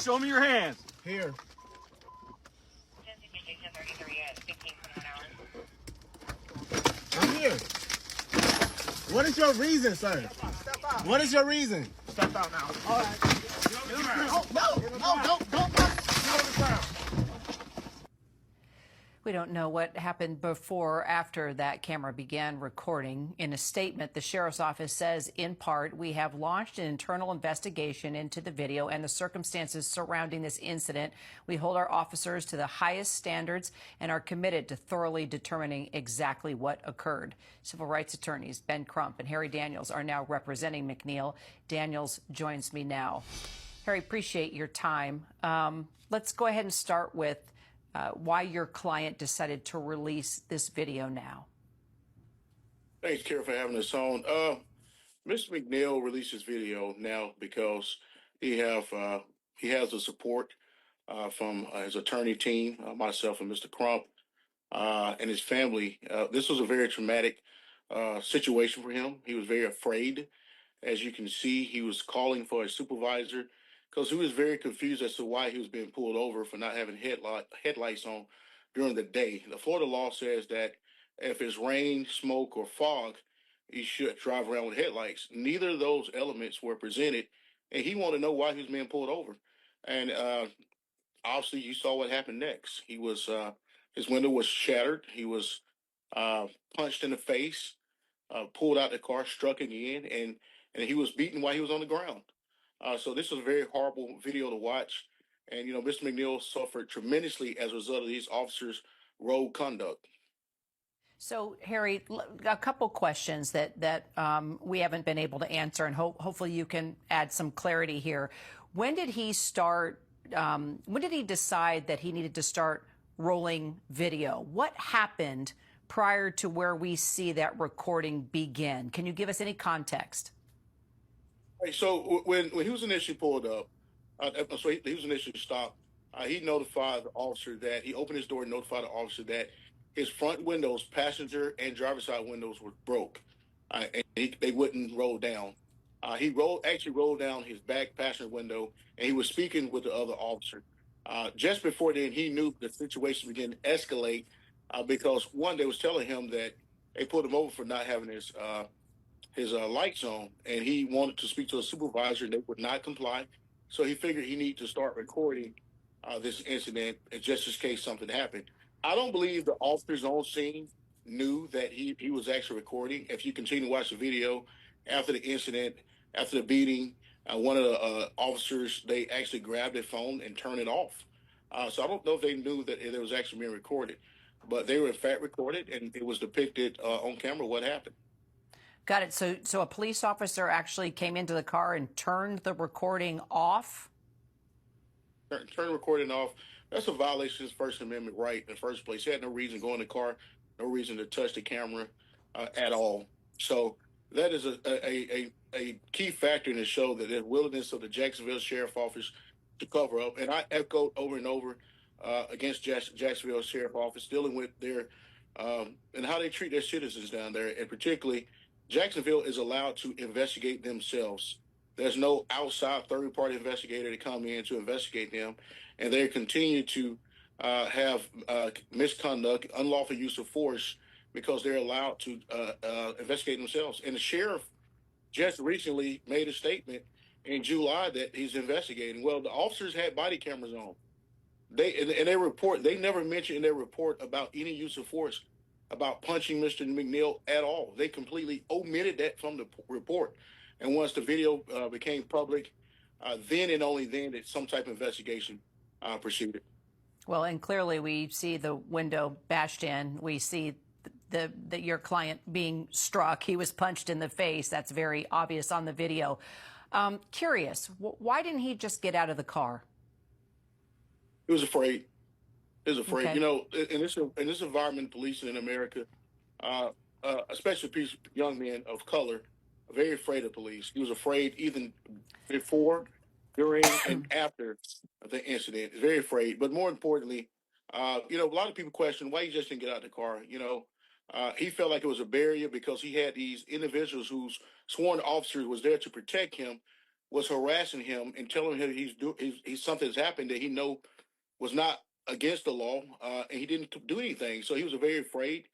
Show me your hands. Here. 1033 at 16 I'm here. What is your reason, sir? Step out. What is your reason? Step out now. All right. No, don't. We don't know what happened before or after that camera began recording. In a statement, the sheriff's office says, in part, we have launched an internal investigation into the video and the circumstances surrounding this incident. We hold our officers to the highest standards and are committed to thoroughly determining exactly what occurred. Civil rights attorneys Ben Crump and Harry Daniels are now representing McNeil. Daniels joins me now. Harry, appreciate your time. Let's go ahead and start with why your client decided to release this video now. Thanks, Kara, for having us on. Mr. McNeil released his video now because he has the support from his attorney team, myself and Mr. Crump, and his family. This was a very traumatic situation for him. He was very afraid. As you can see, he was calling for a supervisor because he was very confused as to why he was being pulled over for not having headlights on during the day. The Florida law says that if it's rain, smoke, or fog, he should drive around with headlights. Neither of those elements were presented, and he wanted to know why he was being pulled over. And obviously, you saw what happened next. He was his window was shattered. He was punched in the face, pulled out the car, struck again, and he was beaten while he was on the ground. So this was a very horrible video to watch. And, Mr. McNeil suffered tremendously as a result of these officers' road conduct. So, Harry, a couple questions that we haven't been able to answer, and hopefully you can add some clarity here. When did he start? When did he decide that he needed to start rolling video? What happened prior to where we see that recording begin? Can you give us any context? Right, so when he was initially pulled up, he was initially stopped. He notified the officer that he opened his door and notified the officer that his front windows, passenger and driver's side windows, were broke, and they wouldn't roll down. He actually rolled down his back passenger window, and he was speaking with the other officer. Just before then, he knew the situation began to escalate because one, they was telling him that they pulled him over for not having his lights on, and he wanted to speak to a supervisor, and they would not comply. So he figured he needed to start recording this incident just in case something happened. I don't believe the officers on scene knew that he was actually recording. If you continue to watch the video, after the incident, after the beating, one of the officers, they actually grabbed their phone and turned it off. So I don't know if they knew that it was actually being recorded, but they were in fact recorded, and it was depicted on camera what happened. Got it. So a police officer actually came into the car and turned the recording off? Turn the recording off. That's a violation of his First Amendment right in the first place. He had no reason to go in the car, no reason to touch the camera at all. So that is a key factor in the show, that the willingness of the Jacksonville Sheriff Office to cover up. And I echoed over and over against Jacksonville Sheriff Office dealing with their and how they treat their citizens down there. And particularly, Jacksonville is allowed to investigate themselves. There's no outside third-party investigator to come in to investigate them, and they continue to have misconduct, unlawful use of force, because they're allowed to investigate themselves. And the sheriff just recently made a statement in July that he's investigating. Well, the officers had body cameras on. They never mentioned in their report about any use of force, about punching Mr. McNeil at all. They completely omitted that from the report. And once the video became public, then and only then did some type of investigation proceeded. Well, and clearly we see the window bashed in. We see your client being struck. He was punched in the face. That's very obvious on the video. Curious, why didn't he just get out of the car? He was afraid. He was afraid. Okay. In this environment, policing in America, especially young men of color, are very afraid of police. He was afraid even before, during, and after the incident. Very afraid. But more importantly, a lot of people question why he just didn't get out of the car. He felt like it was a barrier because he had these individuals whose sworn officer was there to protect him, was harassing him and telling him he's something's happened that he know was not against the law, and he didn't do anything. So he was very afraid,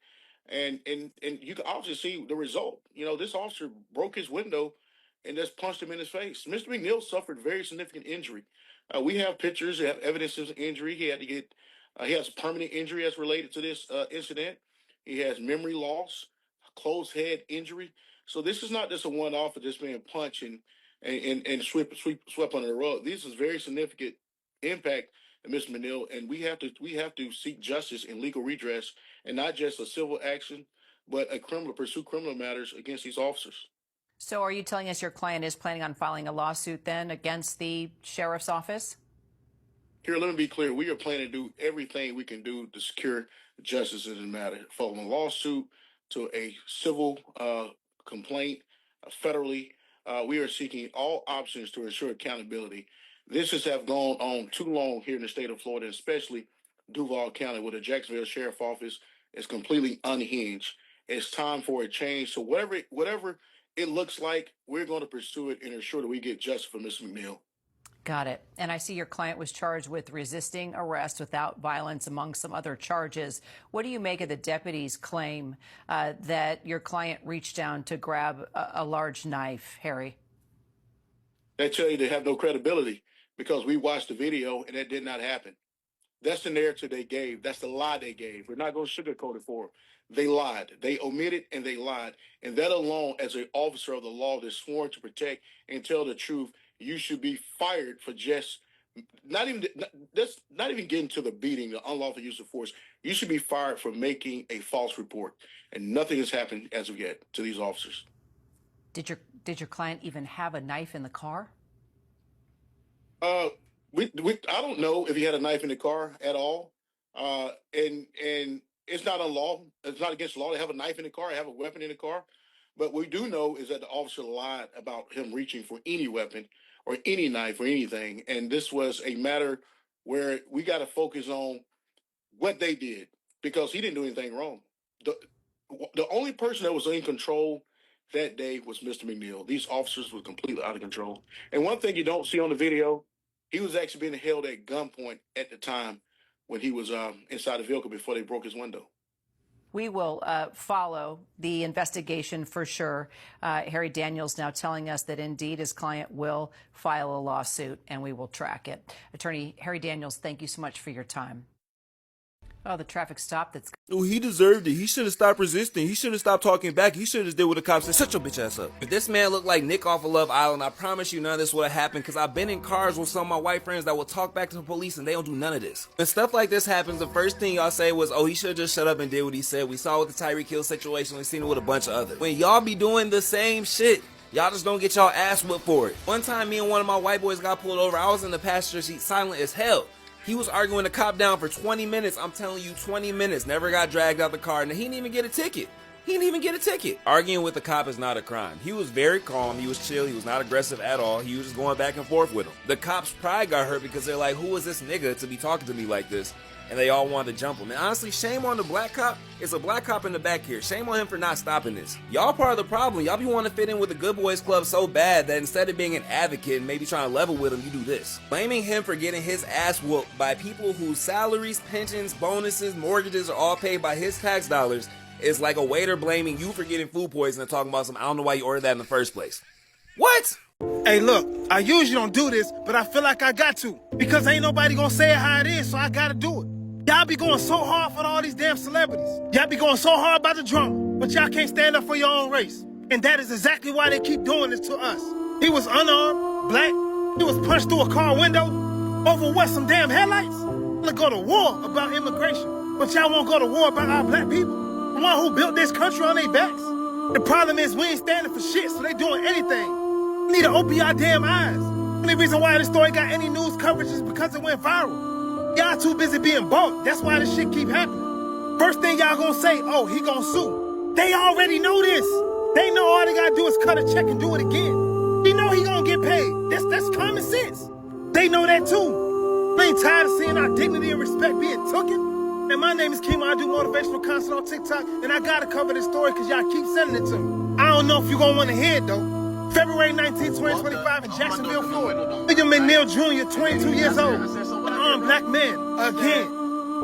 and you can obviously see the result. You know, this officer broke his window and just punched him in his face. Mr. McNeil suffered very significant injury. We have pictures, we have evidence of injury. He had to get, he has a permanent injury as related to this incident. He has memory loss, closed head injury. So this is not just a one-off of just being punched and swept under the rug. This is very significant impact, Mr. McNeil, and we have to seek justice and legal redress, and not just a civil action, but pursue criminal matters against these officers. So are you telling us your client is planning on filing a lawsuit then against the sheriff's office? Here, let me be clear. We are planning to do everything we can do to secure justice in the matter, from a lawsuit to a civil complaint, federally. We are seeking all options to ensure accountability. This has gone on too long here in the state of Florida, especially Duval County, where the Jacksonville Sheriff's Office is completely unhinged. It's time for a change. So whatever it looks like, we're going to pursue it and ensure that we get justice for Mr. McNeil. Got it. And I see your client was charged with resisting arrest without violence, among some other charges. What do you make of the deputy's claim that your client reached down to grab a large knife, Harry? They tell you they have no credibility because we watched the video and that did not happen. That's the narrative they gave. That's the lie they gave. We're not going to sugarcoat it for them. They lied. They omitted and they lied. And that alone, as an officer of the law that's sworn to protect and tell the truth, you should be fired for just not even getting to the beating, the unlawful use of force. You should be fired for making a false report. And nothing has happened as of yet to these officers. Did your client even have a knife in the car? I don't know if he had a knife in the car at all. And it's not unlawful. It's not against the law to have a knife in the car, have a weapon in the car. But what we do know is that the officer lied about him reaching for any weapon or any knife or anything. And this was a matter where we got to focus on what they did, because he didn't do anything wrong. The only person that was in control that day was Mr. McNeil. These officers were completely out of control. And one thing you don't see on the video, he was actually being held at gunpoint at the time when he was inside the vehicle before they broke his window. We will follow the investigation for sure. Harry Daniels now telling us that indeed his client will file a lawsuit and we will track it. Attorney Harry Daniels, thank you so much for your time. Oh, the traffic stop that's... Oh, he deserved it. He should have stopped resisting. He should have stopped talking back. He should have did what the cops said. Shut your bitch ass up. If this man looked like Nick off of Love Island, I promise you none of this would have happened, because I've been in cars with some of my white friends that will talk back to the police and they don't do none of this. When stuff like this happens, the first thing y'all say was, oh, he should have just shut up and did what he said. We saw with the Tyreek Hill situation. We've seen it with a bunch of others. When y'all be doing the same shit, y'all just don't get y'all ass whipped for it. One time, me and one of my white boys got pulled over. I was in the passenger seat, silent as hell. He was arguing the cop down for 20 minutes. I'm telling you, 20 minutes. Never got dragged out the car, and he didn't even get a ticket. He didn't even get a ticket. Arguing with the cop is not a crime. He was very calm. He was chill. He was not aggressive at all. He was just going back and forth with him. The cops' pride got hurt because they're like, who is this nigga to be talking to me like this? And they all wanted to jump him. And honestly, shame on the black cop. It's a black cop in the back here. Shame on him for not stopping this. Y'all part of the problem. Y'all be wanting to fit in with the good boys club so bad that instead of being an advocate and maybe trying to level with him, you do this. Blaming him for getting his ass whooped by people whose salaries, pensions, bonuses, mortgages are all paid by his tax dollars is like a waiter blaming you for getting food poisoning and talking about some, I don't know why you ordered that in the first place. What? Hey, look, I usually don't do this, but I feel like I got to. Because ain't nobody gonna say it how it is, so I gotta do it. Y'all be going so hard for all these damn celebrities. Y'all be going so hard about the drama, but y'all can't stand up for your own race. And that is exactly why they keep doing this to us. He was unarmed, black, he was punched through a car window. Over what, some damn headlights? Let's go to war about immigration, but y'all won't go to war about our black people, the one who built this country on their backs. The problem is we ain't standing for shit, so they doing anything. We need to open y'all damn eyes. The only reason why this story got any news coverage is because it went viral. Y'all too busy being bumped. That's why this shit keep happening. First thing y'all gonna say, oh, he gonna sue. They already know this. They know all they gotta do is cut a check and do it again. He know he gonna get paid. That's common sense. They know that too. They ain't tired of seeing our dignity and respect being taken. And my name is Kimo. I do motivational content on TikTok, and I gotta cover this story because y'all keep sending it to me. I don't know if you're gonna want to hear it though. February 19, 2025 in Jacksonville, Florida. William McNeil Jr., 22 years old, an armed black man, again.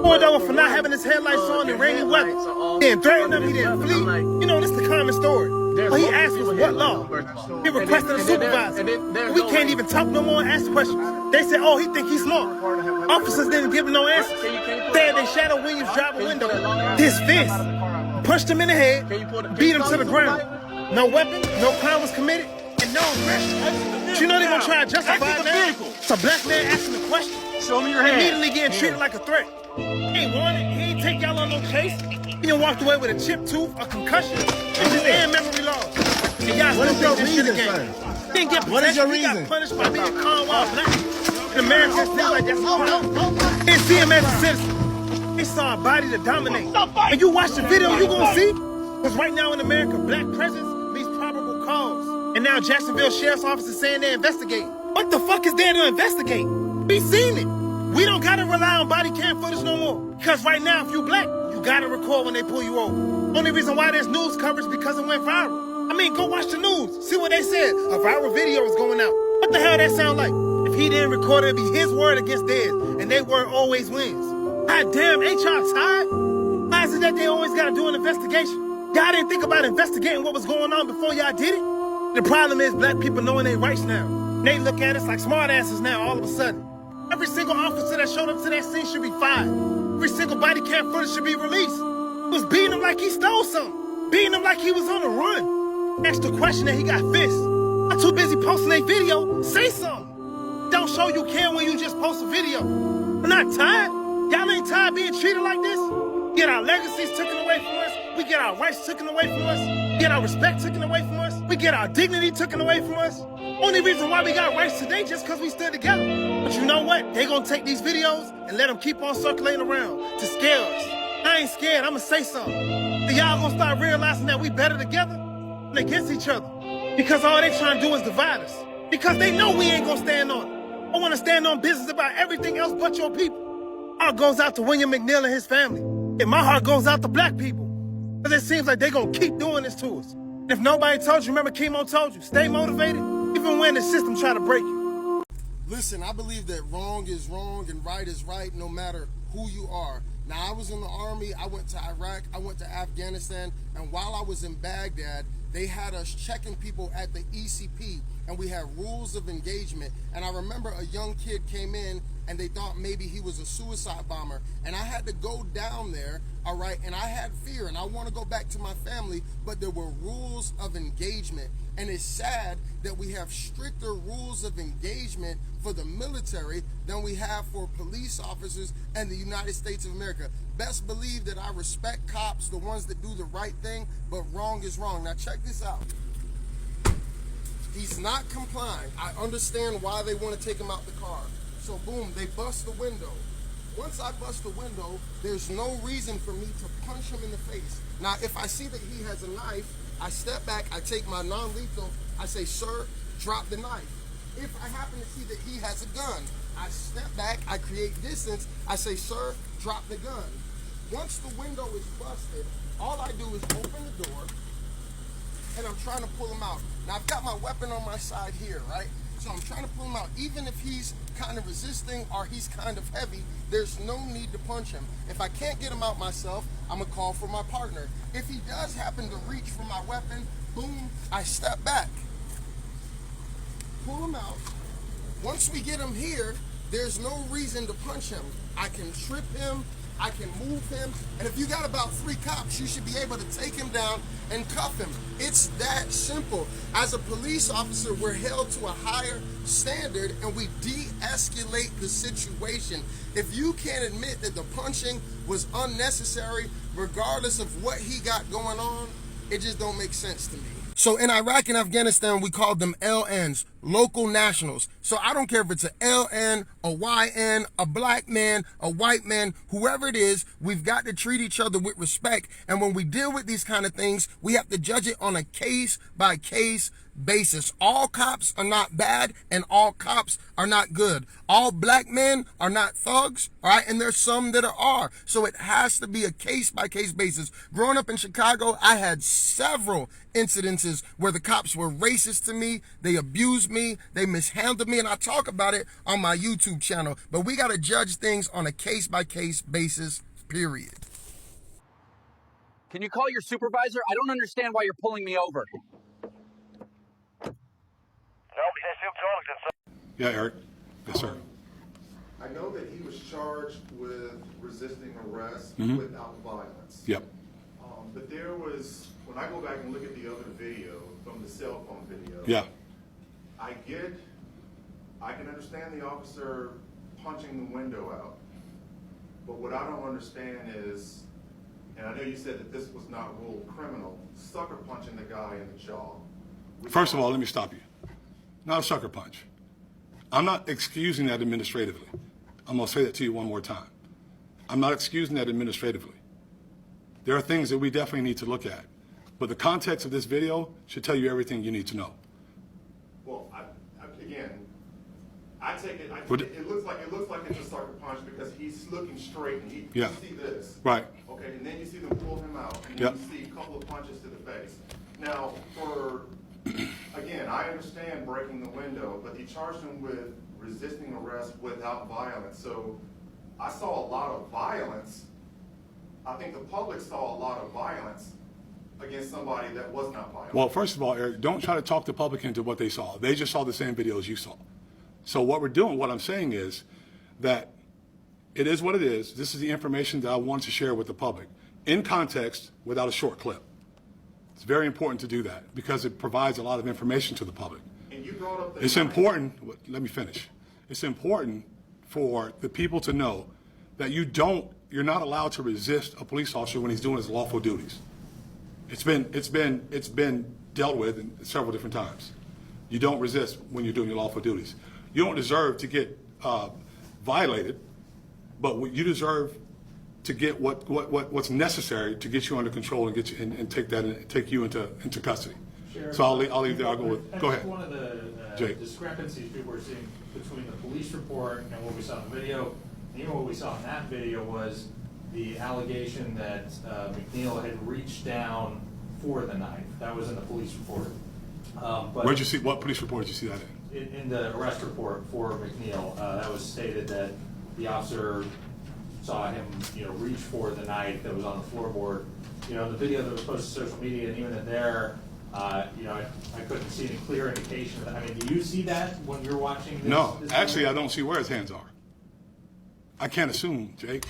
Pulled over for not having his headlights on in rainy weather. Then threatened him, he didn't flee. You know, this is the common story. But he asked us what law. He requested a supervisor. We can't even talk no more and ask questions. They said, oh, he think he's smart. Officers didn't give him no answers. Said they shadowed Williams' driver window, his fist, pushed him in the head, beat him to the ground. No weapon, no crime was committed, and no arrest. But you know they're gonna try to justify it now? It's a black man asking the question. Show me your hand. Immediately getting treated like a threat. He ain't wanted, he ain't take y'all on no chase. He done walked away with a chipped tooth, a concussion, and memory loss. And y'all What is your this shit reason, again. son? He didn't get What is your protection. He reason? got punished by being Cornwall black. In America, it's not like that's a crime. They didn't see him as a citizen. They saw a body to dominate. And you watch the video, you gonna see. Because right now in America, black presence means probable cause. And now Jacksonville Sheriff's Office is saying they're investigating. What the fuck is there to investigate? We seen it. We don't gotta rely on body cam footage no more. Because right now, if you black, you gotta record when they pull you over. Only reason why there's news coverage because it went viral. I mean, go watch the news. See what they said. A viral video is going out. What the hell that sound like? If he didn't record it, it'd be his word against theirs. And their word always wins. God damn, ain't y'all tired? Why is it that they always gotta do an investigation? Y'all didn't think about investigating what was going on before y'all did it? The problem is black people knowing their rights now. They look at us like smart asses now all of a sudden. Every single officer that showed up to that scene should be fired. Every single body cam footage should be released. He was beating him like he stole something. Beating him like he was on the run. Asked the question that he got fists. I'm too busy posting a video. Say something. Don't show you care when you just post a video. We're not tired. Y'all ain't tired being treated like this? We get our legacies taken away from us. We get our rights taken away from us. We get our respect taken away from us. We get our dignity taken away from us. Only reason why we got rights today just because we stood together. But you know what? They gonna take these videos and let them keep on circulating around to scare us. I ain't scared. I'ma say something. Then y'all gonna start realizing that we better together than against each other. Because all they trying to do is divide us. Because they know we ain't gonna stand on it. I wanna stand on business about everything else but your people. Heart goes out to William McNeil and his family. And my heart goes out to black people. Because it seems like they gonna keep doing this to us. And if nobody told you, remember Kimo told you, stay motivated, even when the system try to break you. Listen, I believe that wrong is wrong and right is right no matter who you are. Now, I was in the Army, I went to Iraq, I went to Afghanistan, and while I was in Baghdad, they had us checking people at the ECP, and we had rules of engagement. And I remember a young kid came in, and they thought maybe he was a suicide bomber, and I had to go down there, all right, and I had fear, and I want to go back to my family, but there were rules of engagement. And it's sad that we have stricter rules of engagement for the military than we have for police officers and the United States of America. Best believe that I respect cops, the ones that do the right thing, but wrong is wrong. Now check this out. He's not complying. I understand why they want to take him out the car. So boom, they bust the window. Once I bust the window, there's no reason for me to punch him in the face. Now, if I see that he has a knife, I step back, I take my non-lethal, I say, sir, drop the knife. If I happen to see that he has a gun, I step back, I create distance, I say, sir, drop the gun. Once the window is busted, all I do is open the door, and I'm trying to pull him out. Now, I've got my weapon on my side here, right? So I'm trying to pull him out. Even if he's kind of resisting or he's kind of heavy, there's no need to punch him. If I can't get him out myself, I'm gonna call for my partner. If he does happen to reach for my weapon, boom, I step back. Pull him out. Once we get him here, there's no reason to punch him. I can trip him, I can move him, and if you got about 3 cops, you should be able to take him down and cuff him. It's that simple. As a police officer, we're held to a higher standard and we de-escalate the situation. If you can't admit that the punching was unnecessary, regardless of what he got going on, it just don't make sense to me. So in Iraq and Afghanistan, we called them LNs, local nationals. So I don't care if it's a LN, a YN, a black man, a white man, whoever it is, we've got to treat each other with respect. And when we deal with these kind of things, we have to judge it on a case-by-case basis. All cops are not bad and all cops are not good. All black men are not thugs, all right? And there's some that are. So it has to be a case-by-case basis. Growing up in Chicago, I had several incidences where the cops were racist to me, they abused me, they mishandled me, and I talk about it on my YouTube channel. But we got to judge things on a case-by-case basis, period. Can you call your supervisor? I don't understand why you're pulling me over. Yeah, Eric. Yes, sir. I know that he was charged with resisting arrest Mhm. without violence. Yep. But there was, when I go back and look at the other video, from the cell phone video, Yeah. I can understand the officer punching the window out. But what I don't understand is, and I know you said that this was not ruled criminal, sucker punching the guy in the jaw. First of all, let me stop you. Not a sucker punch. I'm not excusing that administratively. I'm going to say that to you one more time. I'm not excusing that administratively. There are things that we definitely need to look at. But the context of this video should tell you everything you need to know. Well, again, I take it. It looks like it's a sucker punch because he's looking straight and you see this. Right. Okay, and then you see them pull him out, and then you see a couple of punches to the face. Now, again, I understand breaking the window, but he charged him with resisting arrest without violence. So I saw a lot of violence. I think the public saw a lot of violence against somebody that was not violent. Well, first of all, Eric, don't try to talk the public into what they saw. They just saw the same videos you saw. So what we're doing, what I'm saying is that it is what it is. This is the information that I want to share with the public in context without a short clip. It's very important to do that because it provides a lot of information to the public. And you brought up It's important, let me finish. It's important for the people to know that you're not allowed to resist a police officer when he's doing his lawful duties. It's been dealt with in several different times. You don't resist when you're doing your lawful duties. You don't deserve to get violated, but you deserve to get what's necessary to get you under control and get you and take you into custody. Sheriff, So I'll leave there. I'll go with. Go ahead. One of the discrepancies people were seeing between the police report and what we saw in the video, and even what we saw in that video, was the allegation that McNeil had reached down for the knife. That was in the police report. But Where'd you see? What police report did you see that in? In the arrest report for McNeil, that was stated that the officer saw him, reach for the knife that was on the floorboard. The video that was posted to social media, and even in there, I couldn't see any clear indication of that. I mean, do you see that when you're watching this? No, actually, I don't see where his hands are. I can't assume, Jake.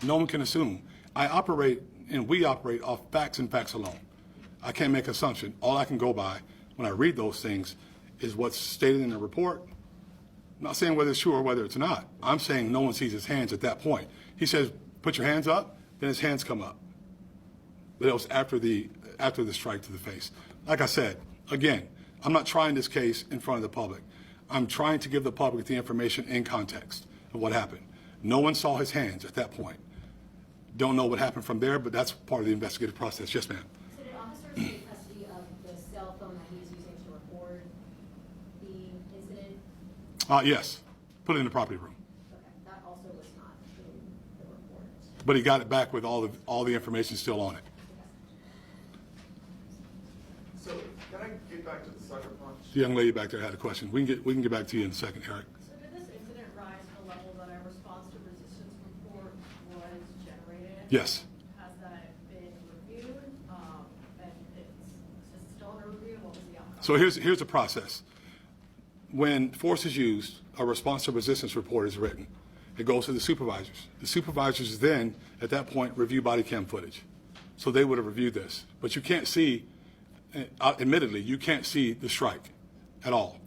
No one can assume. I operate, and we operate off facts and facts alone. I can't make assumption. All I can go by when I read those things is what's stated in the report. I'm not saying whether it's true or whether it's not. I'm saying no one sees his hands at that point. He says, put your hands up, then his hands come up. But it was after the strike to the face. Like I said, again, I'm not trying this case in front of the public. I'm trying to give the public the information in context of what happened. No one saw his hands at that point. Don't know what happened from there, but that's part of the investigative process. Yes, ma'am. So did officers take custody of the cell phone that he was using to record the incident? Yes. Put it in the property room. Okay, that also was not in the report. But he got it back with all the information still on it. So can I get back to the sucker punch? The young lady back there had a question. We can get back to you in a second, Eric. So did this incident rise to the level that a response to resistance report was generated? Yes. Has that been reviewed? And it's still under review? What was the outcome? So here's the process. When force is used, a response to resistance report is written. It goes to the supervisors. The supervisors then, at that point, review body cam footage. So they would have reviewed this. But you can't see, admittedly, you can't see the strike at all.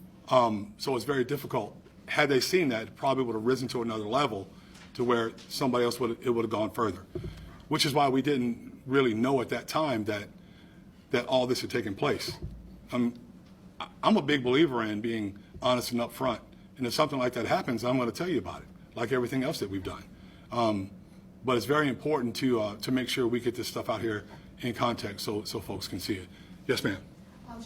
So it's very difficult. Had they seen that, it probably would have risen to another level to where somebody else would have gone further. Which is why we didn't really know at that time that all this had taken place. I'm a big believer in being honest and upfront. And if something like that happens, I'm going to tell you about it, like everything else that we've done. But it's very important to make sure we get this stuff out here in context so folks can see it. Yes, ma'am.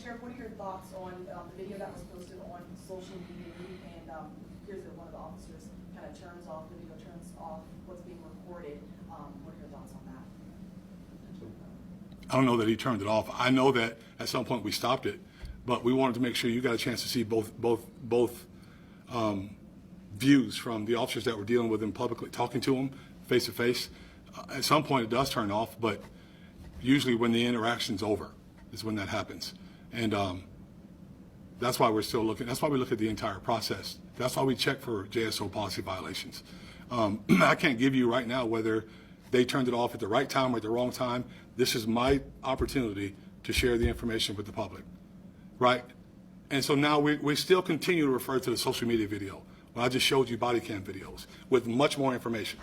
Sheriff, what are your thoughts on the video that was posted on social media and here's that one of the officers kind of turns off the video, turns off what's being recorded. What are your thoughts on that? I don't know that he turned it off. I know that at some point we stopped it, but we wanted to make sure you got a chance to see both views from the officers that were dealing with him publicly, talking to him face to face. At some point it does turn off, but usually when the interaction's over is when that happens. And that's why we're still looking. That's why we look at the entire process. That's why we check for JSO policy violations. I can't give you right now whether they turned it off at the right time or at the wrong time. This is my opportunity to share the information with the public, right? And so now we still continue to refer to the social media video. When I just showed you body cam videos with much more information.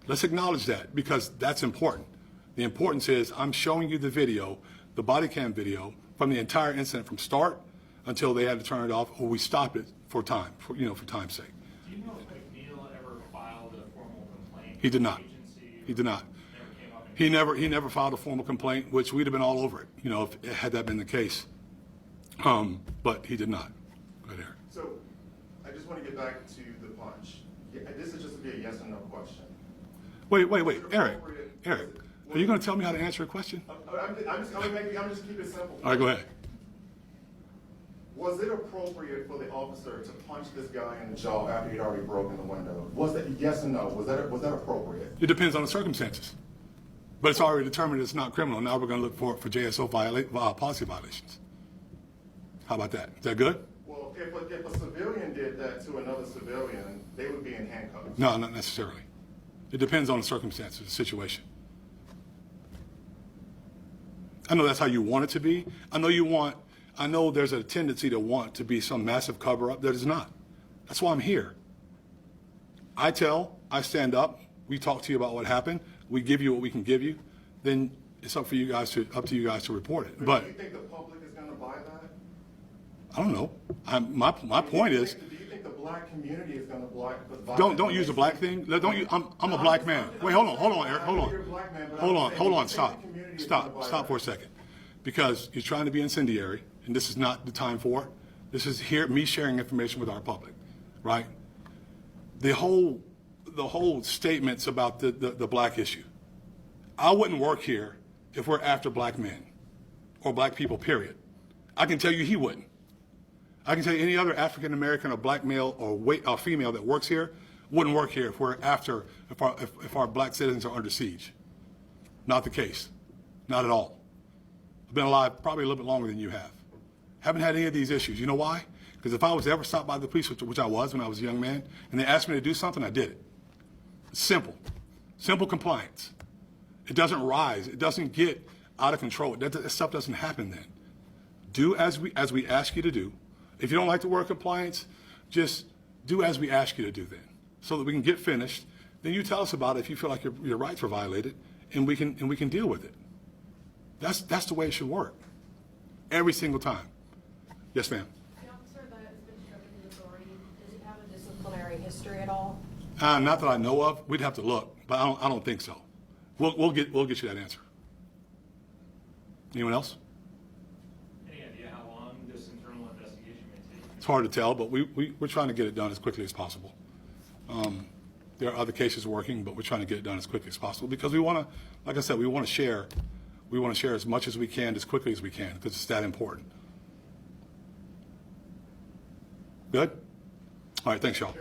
Let's acknowledge that because that's important. The importance is I'm showing you the video, the body cam video, from the entire incident from start until they had to turn it off or we stopped it for time, for time's sake. Do you know if McNeil ever filed a formal complaint? He did not. He did not. He never filed a formal complaint, which we'd have been all over it, if had that been the case. But he did not. Go ahead, Eric. So I just want to get back to the punch. This is just to be a yes or no question. Wait, Eric, are you going to tell me how to answer a question? I'm just keeping it simple. All right, go ahead. Was it appropriate for the officer to punch this guy in the jaw after he'd already broken the window? Was that yes or no? Was that appropriate? It depends on the circumstances. But it's already determined it's not criminal. Now we're going to look for JSO policy violations. How about that? Is that good? Well, if a civilian did that to another civilian, they would be in handcuffs. No, not necessarily. It depends on the circumstances, the situation. I know that's how you want it to be. I know there's a tendency to want to be some massive cover-up that is not. That's why I'm here. I stand up, we talk to you about what happened, we give you what we can give you, then it's up to you guys to report it. But do you think the public is going to buy that? I don't know. My point is, do you think the black community is going to buy that? don't use the black thing. I'm a black man. Wait, hold on, Eric. Hold on. Stop for a second, because you're trying to be incendiary, and this is not the time for it. This is me sharing information with our public, right? The whole statements about the black issue. I wouldn't work here if we're after black men or black people, period. I can tell you he wouldn't. I can tell you any other African American or black male or female that works here wouldn't work here if we're after, if our black citizens are under siege. Not the case. Not at all. I've been alive probably a little bit longer than you have. Haven't had any of these issues. You know why? Because if I was ever stopped by the police, which I was when I was a young man, and they asked me to do something, I did it. It's simple. Simple compliance. It doesn't rise. It doesn't get out of control. That stuff doesn't happen then. Do as we ask you to do. If you don't like the word compliance, just do as we ask you to do then, so that we can get finished. Then you tell us about it if you feel like your rights were violated, and we can deal with it. That's the way it should work. Every single time. Yes, ma'am. The officer that has been stripped of his authority, does he have a disciplinary history at all? Not that I know of. We'd have to look, but I don't think so. We'll get you that answer. Anyone else? Any idea how long this internal investigation may take? It's hard to tell, but we're trying to get it done as quickly as possible. There are other cases working, but we're trying to get it done as quickly as possible because we want to, like I said, we want to share as much as we can as quickly as we can because it's that important. Good? All right, thanks, y'all.